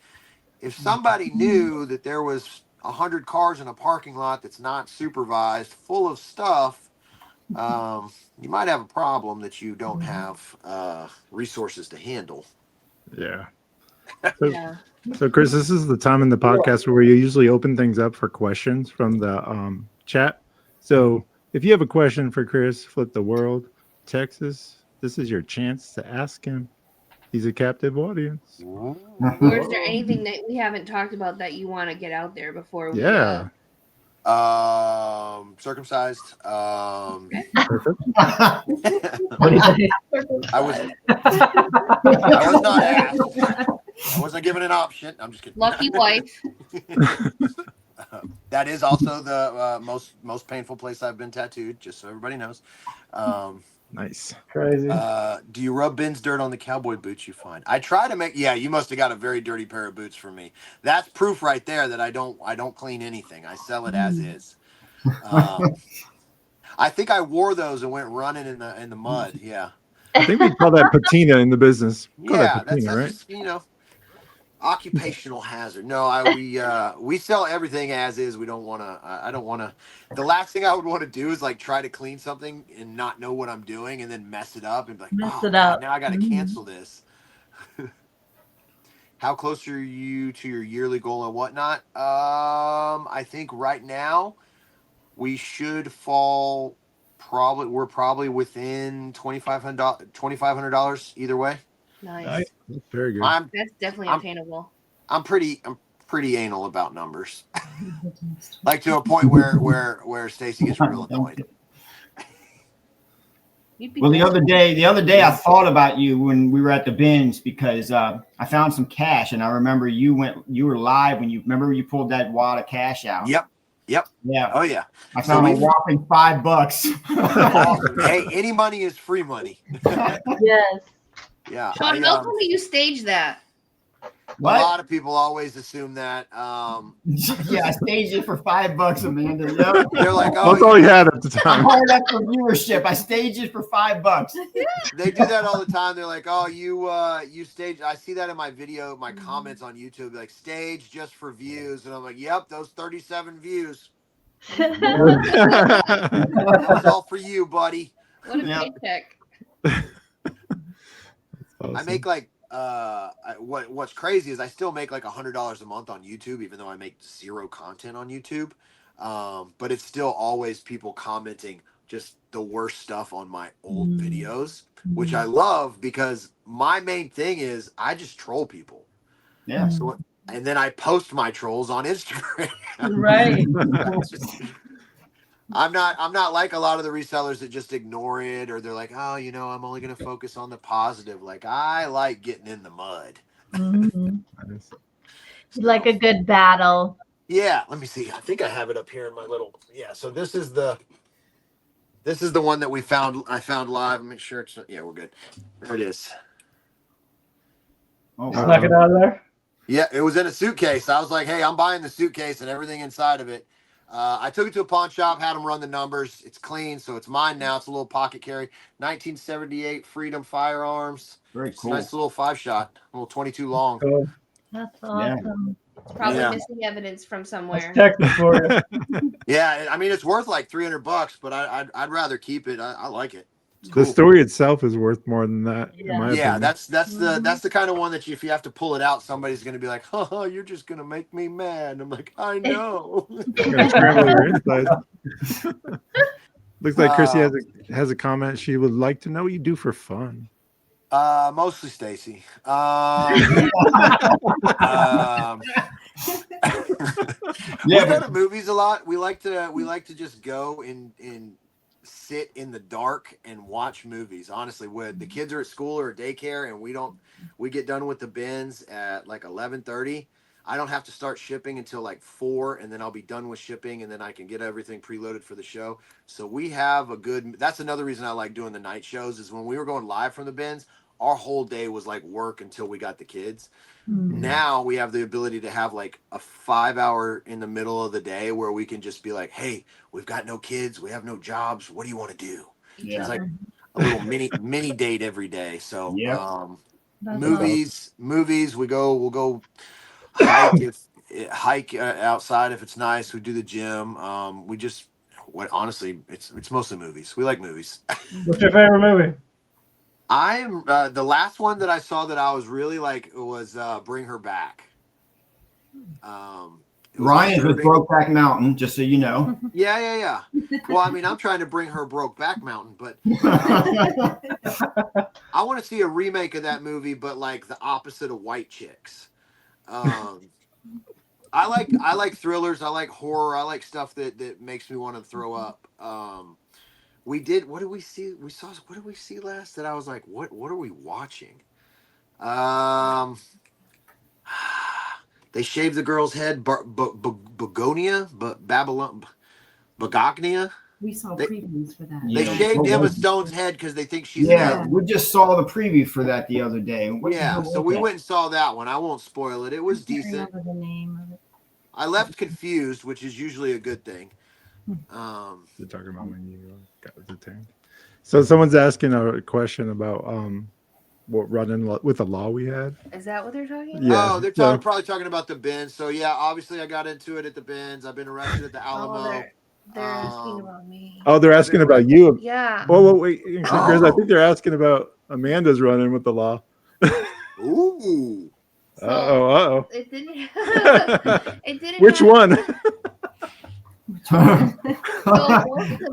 if somebody knew that there was 100 cars in a parking lot that's not supervised, full of stuff, you might have a problem that you don't have resources to handle. Yeah. Yeah. So, Chris, this is the time in the podcast where we usually open things up for questions from the chat. So, if you have a question for Chris, Flip the World, Texas, this is your chance to ask him. He's a captive audience. Or is there anything that we haven't talked about that you want to get out there before we? Yeah. Circumcised. Perfect. What do you think? I was not asked. I wasn't given an option. I'm just kidding. Lucky wife. That is also the most painful place I've been tattooed, just so everybody knows. Nice. Crazy. Do you rub Ben's dirt on the cowboy boots you find? I try to make. Yeah, you must have got a very dirty pair of boots from me. That's proof right there that I don't clean anything. I sell it as is. I think I wore those and went running in the mud. Yeah. I think we call that patina in the business. Call Yeah, that patina, right? just, occupational hazard. No, we sell everything as is. We don't want to. I don't want to. The last thing I would want to do is like try to clean something and not know what I'm doing and then mess it up and be like, Mess oh, it up. God, now I got to cancel this. How close are you to your yearly goal and whatnot? I think right now we should fall. We're probably within $2,500 either way. Nice. That's very good. That's definitely attainable. I'm pretty anal about numbers, like to a point where Stacy gets real annoyed. Well, the other day I thought about you when we were at the bins because I found some cash, and I remember you were live when you pulled that wad of cash out. Yep. Yeah. Oh yeah. I found a whopping $5. Awesome. Hey, any money is free money. Yes. Yeah. Sean, how come you staged that? What? A lot of people always assume that. Yeah, I staged it for $5, Amanda. Yep. They're like, oh, That's all he had at the I'm time. hard up for viewership. I staged it for $5. they do that all the time. They're like, oh, you staged. I see that in my video, my comments on YouTube, like stage just for views, and I'm like, yep, those 37 views. That's all for you, buddy. What a paycheck. Awesome. I make like what's crazy is I still make like $100 a month on YouTube, even though I make zero content on YouTube. But it's still always people commenting just the worst stuff on my old videos, which I love because my main thing is I just troll people. Yeah. So, and then I post my trolls on Instagram. Right. I'm not like a lot of the resellers that just ignore it, or they're like, oh, I'm only going to focus on the positive. Like, I like getting in the mud. Mhm. Nice. Like a good battle. Yeah, let me see. I think I have it up here in my little. Yeah, so this is the one that I found live. Make sure it's. Yeah, we're good. There it is. Oh, Snuck it out of there. Yeah, it was in a suitcase. I was like, hey, I'm buying the suitcase and everything inside of it. I took it to a pawn shop, had them run the numbers. It's clean, so it's mine now. It's a little pocket carry. 1978 Freedom Firearms. very It's a cool. nice little 5-shot, a little 22 long. Cool. That's awesome. It's probably Yeah. missing evidence from somewhere. That's Texas for you. Yeah, I mean it's worth like $300, but I'd rather keep it. I like it. It's The cool. story itself is worth more than that. In my Yeah, opinion. that's the kind of one that if you have to pull it out, somebody's gonna be like, "Oh, you're just gonna make me mad." I'm like, I know. You're gonna scramble your insides. Looks like Chrissy has a comment. She would like to know what you do for fun. Mostly Stacy. We go to movies a lot. We like to just go and sit in the dark and watch movies. Honestly, when the kids are at school or at daycare and we get done with the bins at like 11:30. I don't have to start shipping until like 4, and then I'll be done with shipping, and then I can get everything preloaded for the show. So we have that's another reason I like doing the night shows is when we were going live from the bins, our whole day was like work until we got the kids. Now we have the ability to have like a 5-hour in the middle of the day where we can just be like, hey, we've got no kids, we have no jobs, what do you want to do? Yeah. It's like a little mini date every day. So That's movies, we'll go hike outside if it's nice. We do the gym. Honestly, it's mostly movies. We like movies. What's your favorite movie? I'm the last one that I saw that I was really like was Bring Her Back. It was Ryan's with disturbing. Brokeback Mountain, just so you know. Yeah. Well, I mean, I'm trying to bring her Brokeback Mountain, but I want to see a remake of that movie, but like the opposite of White Chicks. I like thrillers. I like horror. I like stuff that makes me want to throw up. What did we see? What did we see last? That I was like, what are we watching? They shaved the girl's head. Bagognia. We saw previews for that. They Yeah. shaved What Emma was it? Stone's head because they think she's Yeah, an we just saw the preview for that the other day. What the hell so was we that? went and saw that one. I won't spoil it. It was I can't decent. remember the name of it. I left confused, which is usually a good thing. They're talking about when you got detained. So someone's asking a question about what running with the law we had. Is that what they're talking about? Yeah. Oh, they're probably talking about the bins. So yeah, obviously I got into it at the bins. I've been arrested at the Alamo. Oh, they're asking about me. Oh, they're asking about you. Yeah. Well, wait, Chris, I think they're asking about Amanda's running with the law. Ooh. Uh-oh. It didn't. It didn't. Which one? So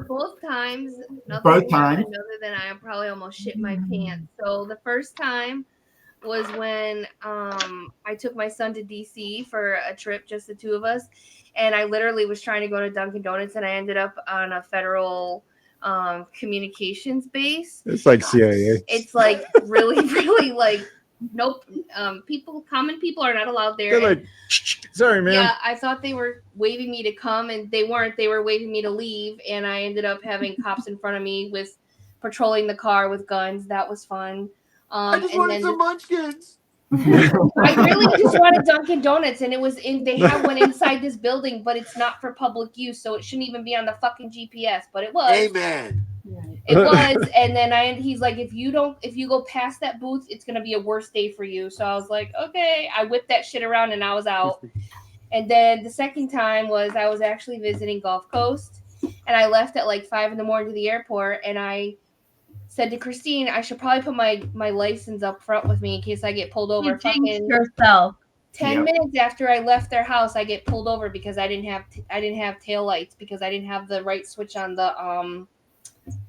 both times, nothing Both happened times. other than I probably almost shit my pants. So the first time was when I took my son to DC for a trip, just the two of us, and I literally was trying to go to Dunkin' Donuts, and I ended up on a federal communications base. It's like CIA. It's like really, really like nope. Common people are not allowed there. They're like, sorry, man. Yeah, I thought they were waving me to come, and they weren't. They were waving me to leave, and I ended up having cops in front of me with patrolling the car with guns. That was fun. I just wanted some munchkins. I really just wanted Dunkin' Donuts, and it was in. They have one inside this building, but it's not for public use, so it shouldn't even be on the fucking GPS. But it was. Amen. It was, and then he's like, if you go past that booth, it's gonna be a worse day for you. So I was like, okay. I whipped that shit around and I was out. And then the second time was I was actually visiting Gulf Coast, and I left at like 5 a.m. to the airport, and I said to Christine, I should probably put my license up front with me in case I get pulled over. You jinxed yourself. 10 minutes after I left their house, I get pulled over because I didn't have tail lights because I didn't have the right switch on the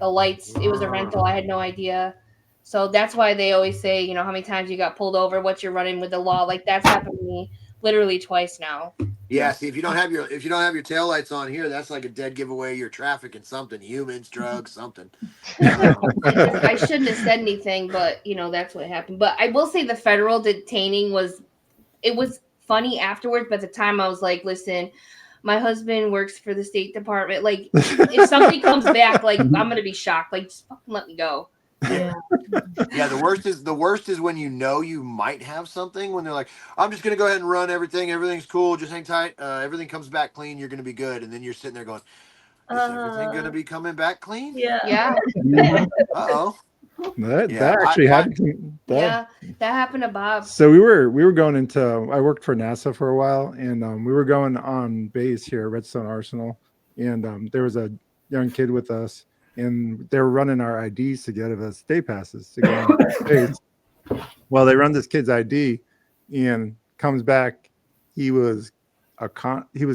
lights. It was a rental. I had no idea. So that's why they always say, how many times you got pulled over, what you're running with the law. Like that's happened to me literally twice now. Yeah, see, if you don't have your taillights on here, that's like a dead giveaway. You're trafficking something, humans, drugs, something. I shouldn't have said anything, but that's what happened. But I will say the federal detaining was funny afterwards, but at the time I was like, listen, my husband works for the State Department. Like, if somebody comes back, like, I'm gonna be shocked. Like, just fucking let me go. Yeah. Yeah, the worst is when you might have something. When they're like, I'm just gonna go ahead and run everything. Everything's cool. Just hang tight. Everything comes back clean. You're gonna be good. And then you're sitting there going, is everything gonna be coming back clean? Yeah. Uh-oh. That actually happened. That happened to Bob. So we were going into. I worked for NASA for a while, and we were going on base here, Redstone Arsenal, and there was a young kid with us, and they were running our IDs to get us day passes to go on base. Well, they run this kid's ID, and comes back. He was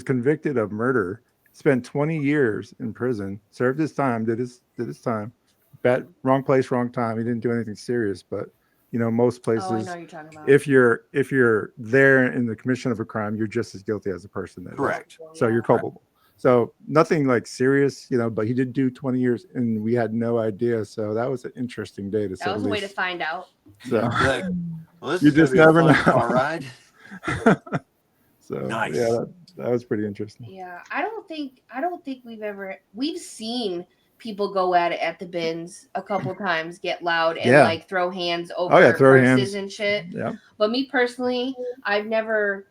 convicted of murder. Spent 20 years in prison. Served his time. Did his time. Wrong place, wrong time. He didn't do anything serious, but most places, I know you're talking about. if you're there in the commission of a crime, you're just as guilty as the person that Correct. is. So you're culpable. So nothing like serious, but he did do 20 years, and we had no idea. So that was an interesting day to say. That was a way to find out. So Like, well, this you is gonna just be a never fun know. car ride. So Nice. yeah, that was pretty interesting. Yeah, I don't think we've seen people go at it at the bins a couple times, get loud and like throw hands over throw purses hands and shit. Yeah. But me personally, I've never.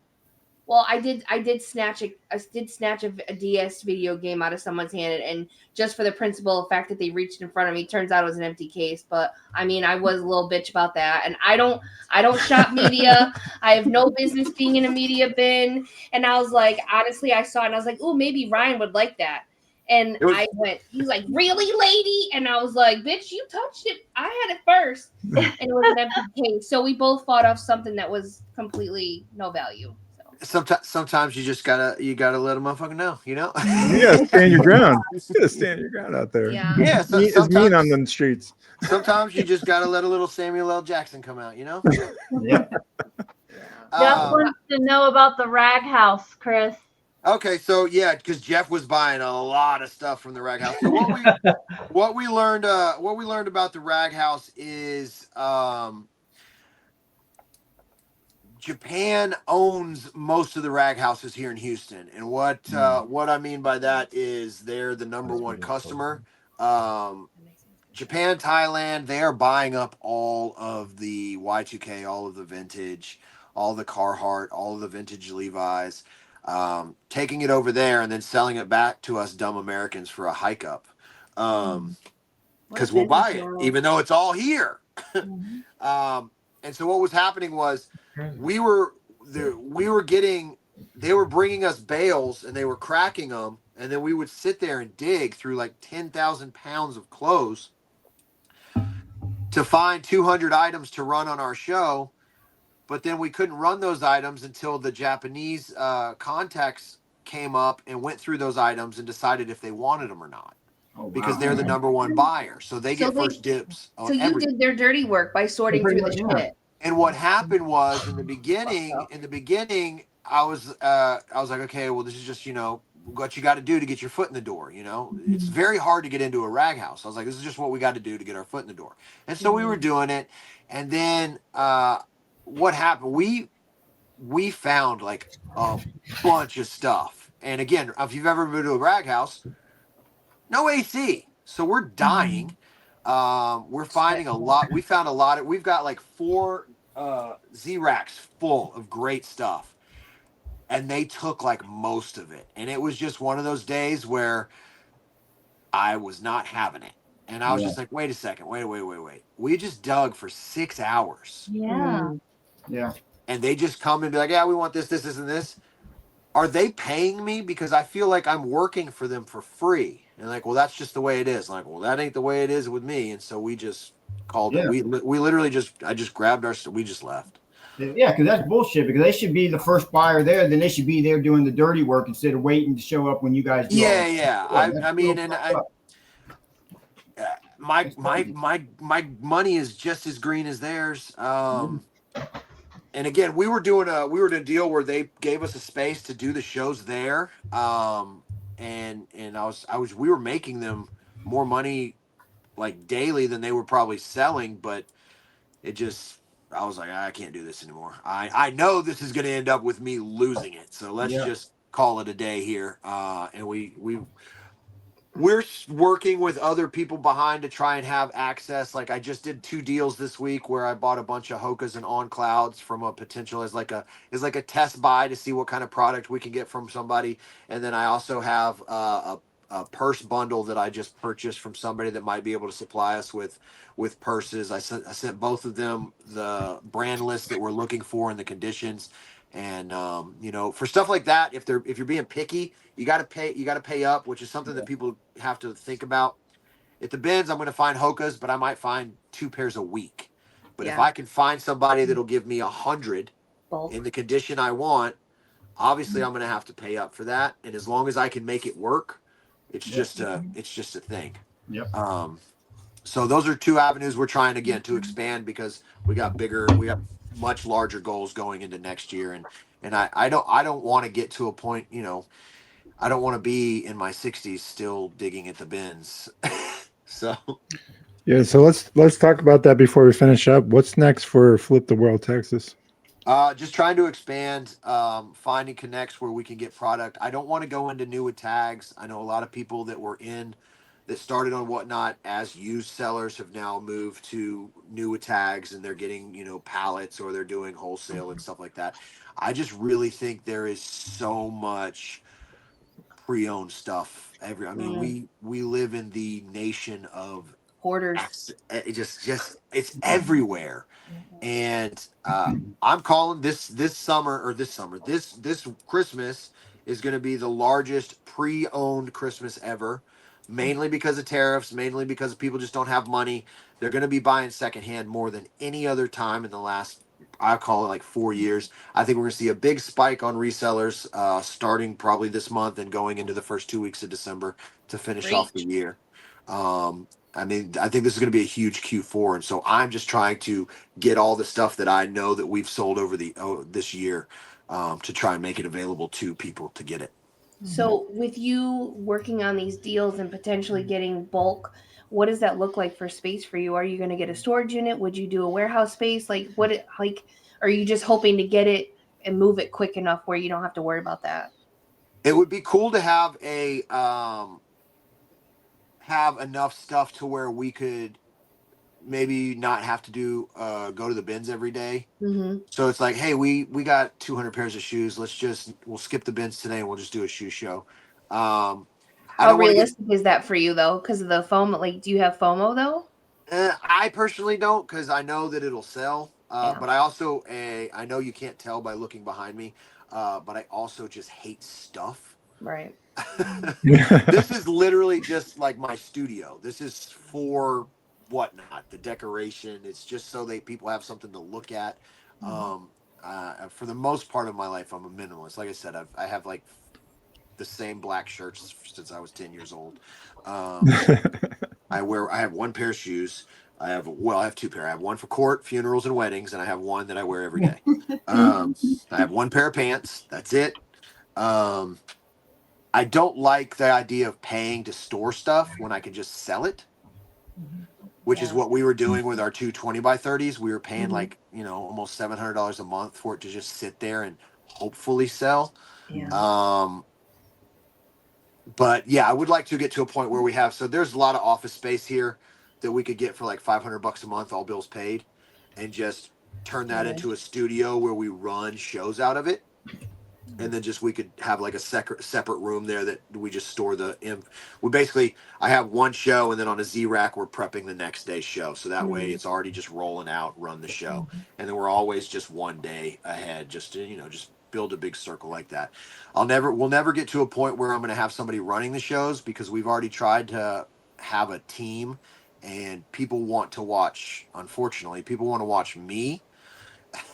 Well, I did snatch a DS video game out of someone's hand, and just for the principle fact that they reached in front of me, turns out it was an empty case. But I mean, I was a little bitch about that, and I don't shop media. I have no business being in a media bin. And I was like, honestly, I saw it and I was like, oh, maybe Ryan would like that. And It was- I went, he's like, really, lady? And I was like, bitch, you touched it. I had it first. And it was an empty case. So we both fought off something that was completely no value. So Sometimes you just gotta let a motherfucker know, you know. You gotta stand your ground. You gotta stand your ground out there. Yeah. Yeah, It's mean on sometimes them streets. sometimes you just gotta let a little Samuel L. Jackson come out, you know. Yep. Jeff Um, wants to know about the rag house, Chris. Okay, so yeah, because Jeff was buying a lot of stuff from the Rag House. So what we learned about the Rag House is Japan owns most of the rag houses here in Houston, and what I mean by that is they're the number one customer. Japan, Thailand, they are buying up all of the Y2K, all of the vintage, all the Carhartt, all of the vintage Levi's, taking it over there and then selling it back to us dumb Americans for a hike up. Because we'll buy it, even though it's all here. And so what was happening was they were bringing us bales and they were cracking them. And then we would sit there and dig through like 10,000 pounds of clothes to find 200 items to run on our show. But then we couldn't run those items until the Japanese contacts came up and went through those items and decided if they wanted them or not. Oh, wow. Because they're the number one buyer. So they get first dibs on So you everything. did their dirty work by sorting through the shit. And what happened was in the beginning, I was like, okay, well, this is just, what you got to do to get your foot in the door. It's very hard to get into a rag house. I was like, this is just what we got to do to get our foot in the door. And so we were doing it. And then what happened? We found like a bunch of stuff. And again, if you've ever been to a rag house, no AC. So we're dying. We're finding a lot. We found a lot. We've got like 4 Z-racks full of great stuff. And they took like most of it. And it was just one of those days where I was not having it. And I was just like, wait a second. Wait. We just dug for 6 hours. Yeah. Yeah. And they just come and be like, yeah, we want this, and this. Are they paying me? Because I feel like I'm working for them for free. And like, well, that's just the way it is. Like, well, that ain't the way it is with me. And so we just called it. We literally I just grabbed we just left. Yeah, because that's bullshit. Because they should be the first buyer there. Then they should be there doing the dirty work instead of waiting to show up when you guys do. Yeah. I mean, and my money is just as green as theirs. And again, we were doing a deal where they gave us a space to do the shows there. And we were making them more money like daily than they were probably selling, but I was like, I can't do this anymore. I know this is going to end up with me losing it. So let's just call it a day here. And we're working with other people behind to try and have access. Like I just did 2 deals this week where I bought a bunch of Hokas and On Clouds from a potential as like a test buy to see what kind of product we can get from somebody. And then I also have a purse bundle that I just purchased from somebody that might be able to supply us with purses. I sent both of them the brand list that we're looking for and the conditions. And for stuff like that, if you're being picky, you got to pay up, which is something that people have to think about. At the bins, I'm going to find Hokas, but I might find 2 pairs a week. But if I can find somebody that'll give me 100 in the condition I want, obviously I'm going to have to pay up for that. And as long as I can make it work, it's just a thing. Yep. So those are 2 avenues we're trying again to expand because we got much larger goals going into next year. And I don't want to get to a point, I don't want to be in my 60s still digging at the bins. So let's talk about that before we finish up. What's next for Flip the World Texas? Just trying to expand, finding connects where we can get product. I don't want to go into new tags. I know a lot of people that started on Whatnot as used sellers have now moved to new tags and they're getting, pallets or they're doing wholesale and stuff like that. I just really think there is so much pre-owned stuff we live in the nation of Hoarders. It's everywhere. And I'm calling this Christmas is going to be the largest pre-owned Christmas ever, mainly because of tariffs, mainly because people just don't have money. They're going to be buying secondhand more than any other time in the last, I call it like 4 years. I think we're going to see a big spike on resellers starting probably this month and going into the first 2 weeks of December to finish off the year. I mean, I think this is going to be a huge Q4, and so I'm just trying to get all the stuff that I know that we've sold over this year to try and make it available to people to get it. So with you working on these deals and potentially getting bulk, what does that look like for space for you? Are you going to get a storage unit? Would you do a warehouse space? Like are you just hoping to get it and move it quick enough where you don't have to worry about that? It would be cool to have have enough stuff to where we could maybe not have to do go to the bins every day. Mm-hmm. So it's like, hey, we got 200 pairs of shoes. We'll skip the bins today and we'll just do a shoe show. I How don't want to realistic is that for you though? Because of the FOMO, like, do you have FOMO though? I personally don't, because I know that it'll sell. Yeah. But I also, I know you can't tell by looking behind me, but I also just hate stuff. Right. This is literally just like my studio. This is for whatnot, the decoration. It's just so people have something to look at. For the most part of my life, I'm a minimalist. Like I said, I have like the same black shirts since I was 10 years old. I have one pair of shoes. I have two pair. I have one for court, funerals, and weddings, and I have one that I wear every day. I have one pair of pants. That's it. I don't like the idea of paying to store stuff when I can just sell it, which is what we were doing with our 2 20x30s. We were paying like, almost $700 a month for it to just sit there and hopefully sell. Yeah. But yeah, I would like to get to a point where there's a lot of office space here that we could get for like $500 a month, all bills paid, and just turn that into a studio where we run shows out of it. And then we could have like a separate room there that we just store I have one show, and then on a Z-Rack, we're prepping the next day's show. So that way it's already just rolling out, run the show. And then we're always just one day ahead, just to, just build a big circle like that. We'll never get to a point where I'm going to have somebody running the shows, because we've already tried to have a team, and people want to watch, unfortunately, people want to watch me.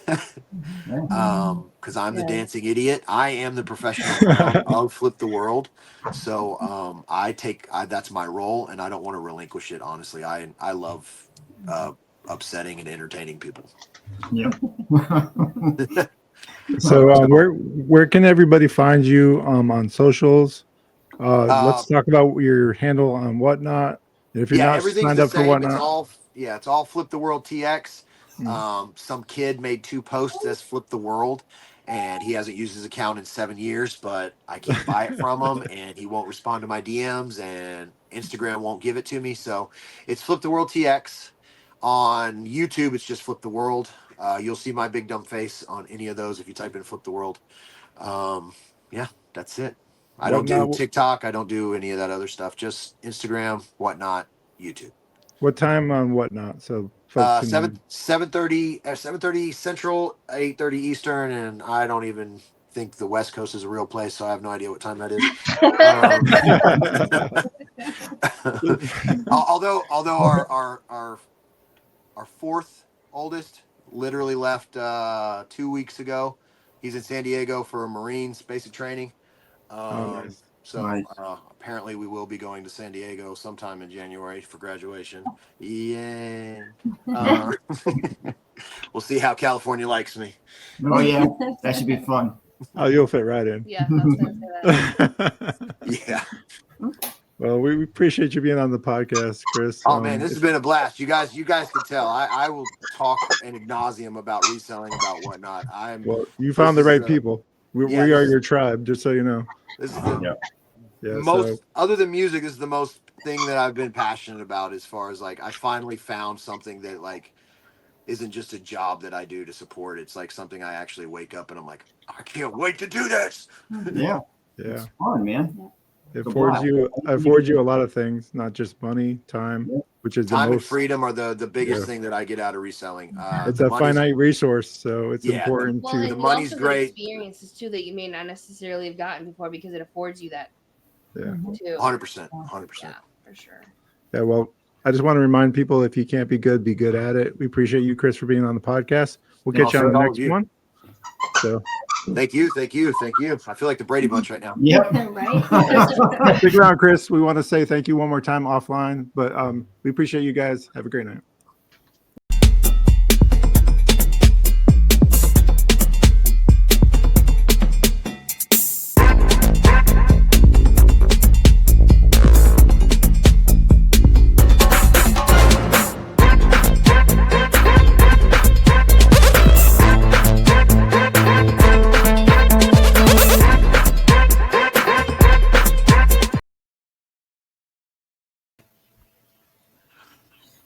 Because I'm the dancing idiot. I am the professional clown of Flip the World. So that's my role, and I don't want to relinquish it. Honestly, I love upsetting and entertaining people. Yeah. So where can everybody find you on socials? Let's talk about your handle on Whatnot. If you're not everything's signed the up for same. Whatnot, It's all Flip the World TX. Some kid made 2 posts as Flip the World, and he hasn't used his account in 7 years, but I can't buy it from him, and he won't respond to my DMs, and Instagram won't give it to me. So it's Flip the World TX. On YouTube, it's just Flip the World. You'll see my big dumb face on any of those if you type in Flip the World. That's it. I don't do TikTok. I don't do any of that other stuff. Just Instagram, Whatnot, YouTube. What time on Whatnot? So 7:30 Central, 8:30 Eastern, and I don't even think the West Coast is a real place, so I have no idea what time that is. Although our 4th oldest literally left 2 weeks ago. He's in San Diego for Marines basic training. Nice. So apparently we will be going to San Diego sometime in January for graduation. Yeah. We'll see how California likes me. Oh yeah, that should be fun. Oh, you'll fit right in. Yeah, I was gonna say that. Yeah. Well, we appreciate you being on the podcast, Chris. Oh man, this has been a blast. You guys can tell. I will talk ad nauseum about reselling, about Whatnot. You found the right people. We are your tribe, just so you know. This is other than music, this is the most thing that I've been passionate about, as far as like I finally found something that like isn't just a job that I do to support. It's like something I actually wake up and I'm like, I can't wait to do this. Yeah. Yeah. It's fun, man. It blast. affords you a lot of things, not just money, time, which is Time the and most. freedom are the biggest Yeah. thing that I get out of reselling. It's The a money's- finite resource, so it's Yeah, important Well, to. and The you money's also great. get experiences too that you may not necessarily have gotten before because it affords you that Yeah. too. 100%. 100%. Yeah, for sure. Yeah. Well, I just want to remind people, if you can't be good at it. We appreciate you, Chris, for being on the podcast. We'll Yeah, get you I'll on the thank all next of you. one. So Thank you. I feel like the Brady Bunch right now. Yep. right? stick around, Chris. We want to say thank you one more time offline, but we appreciate you guys. Have a great night.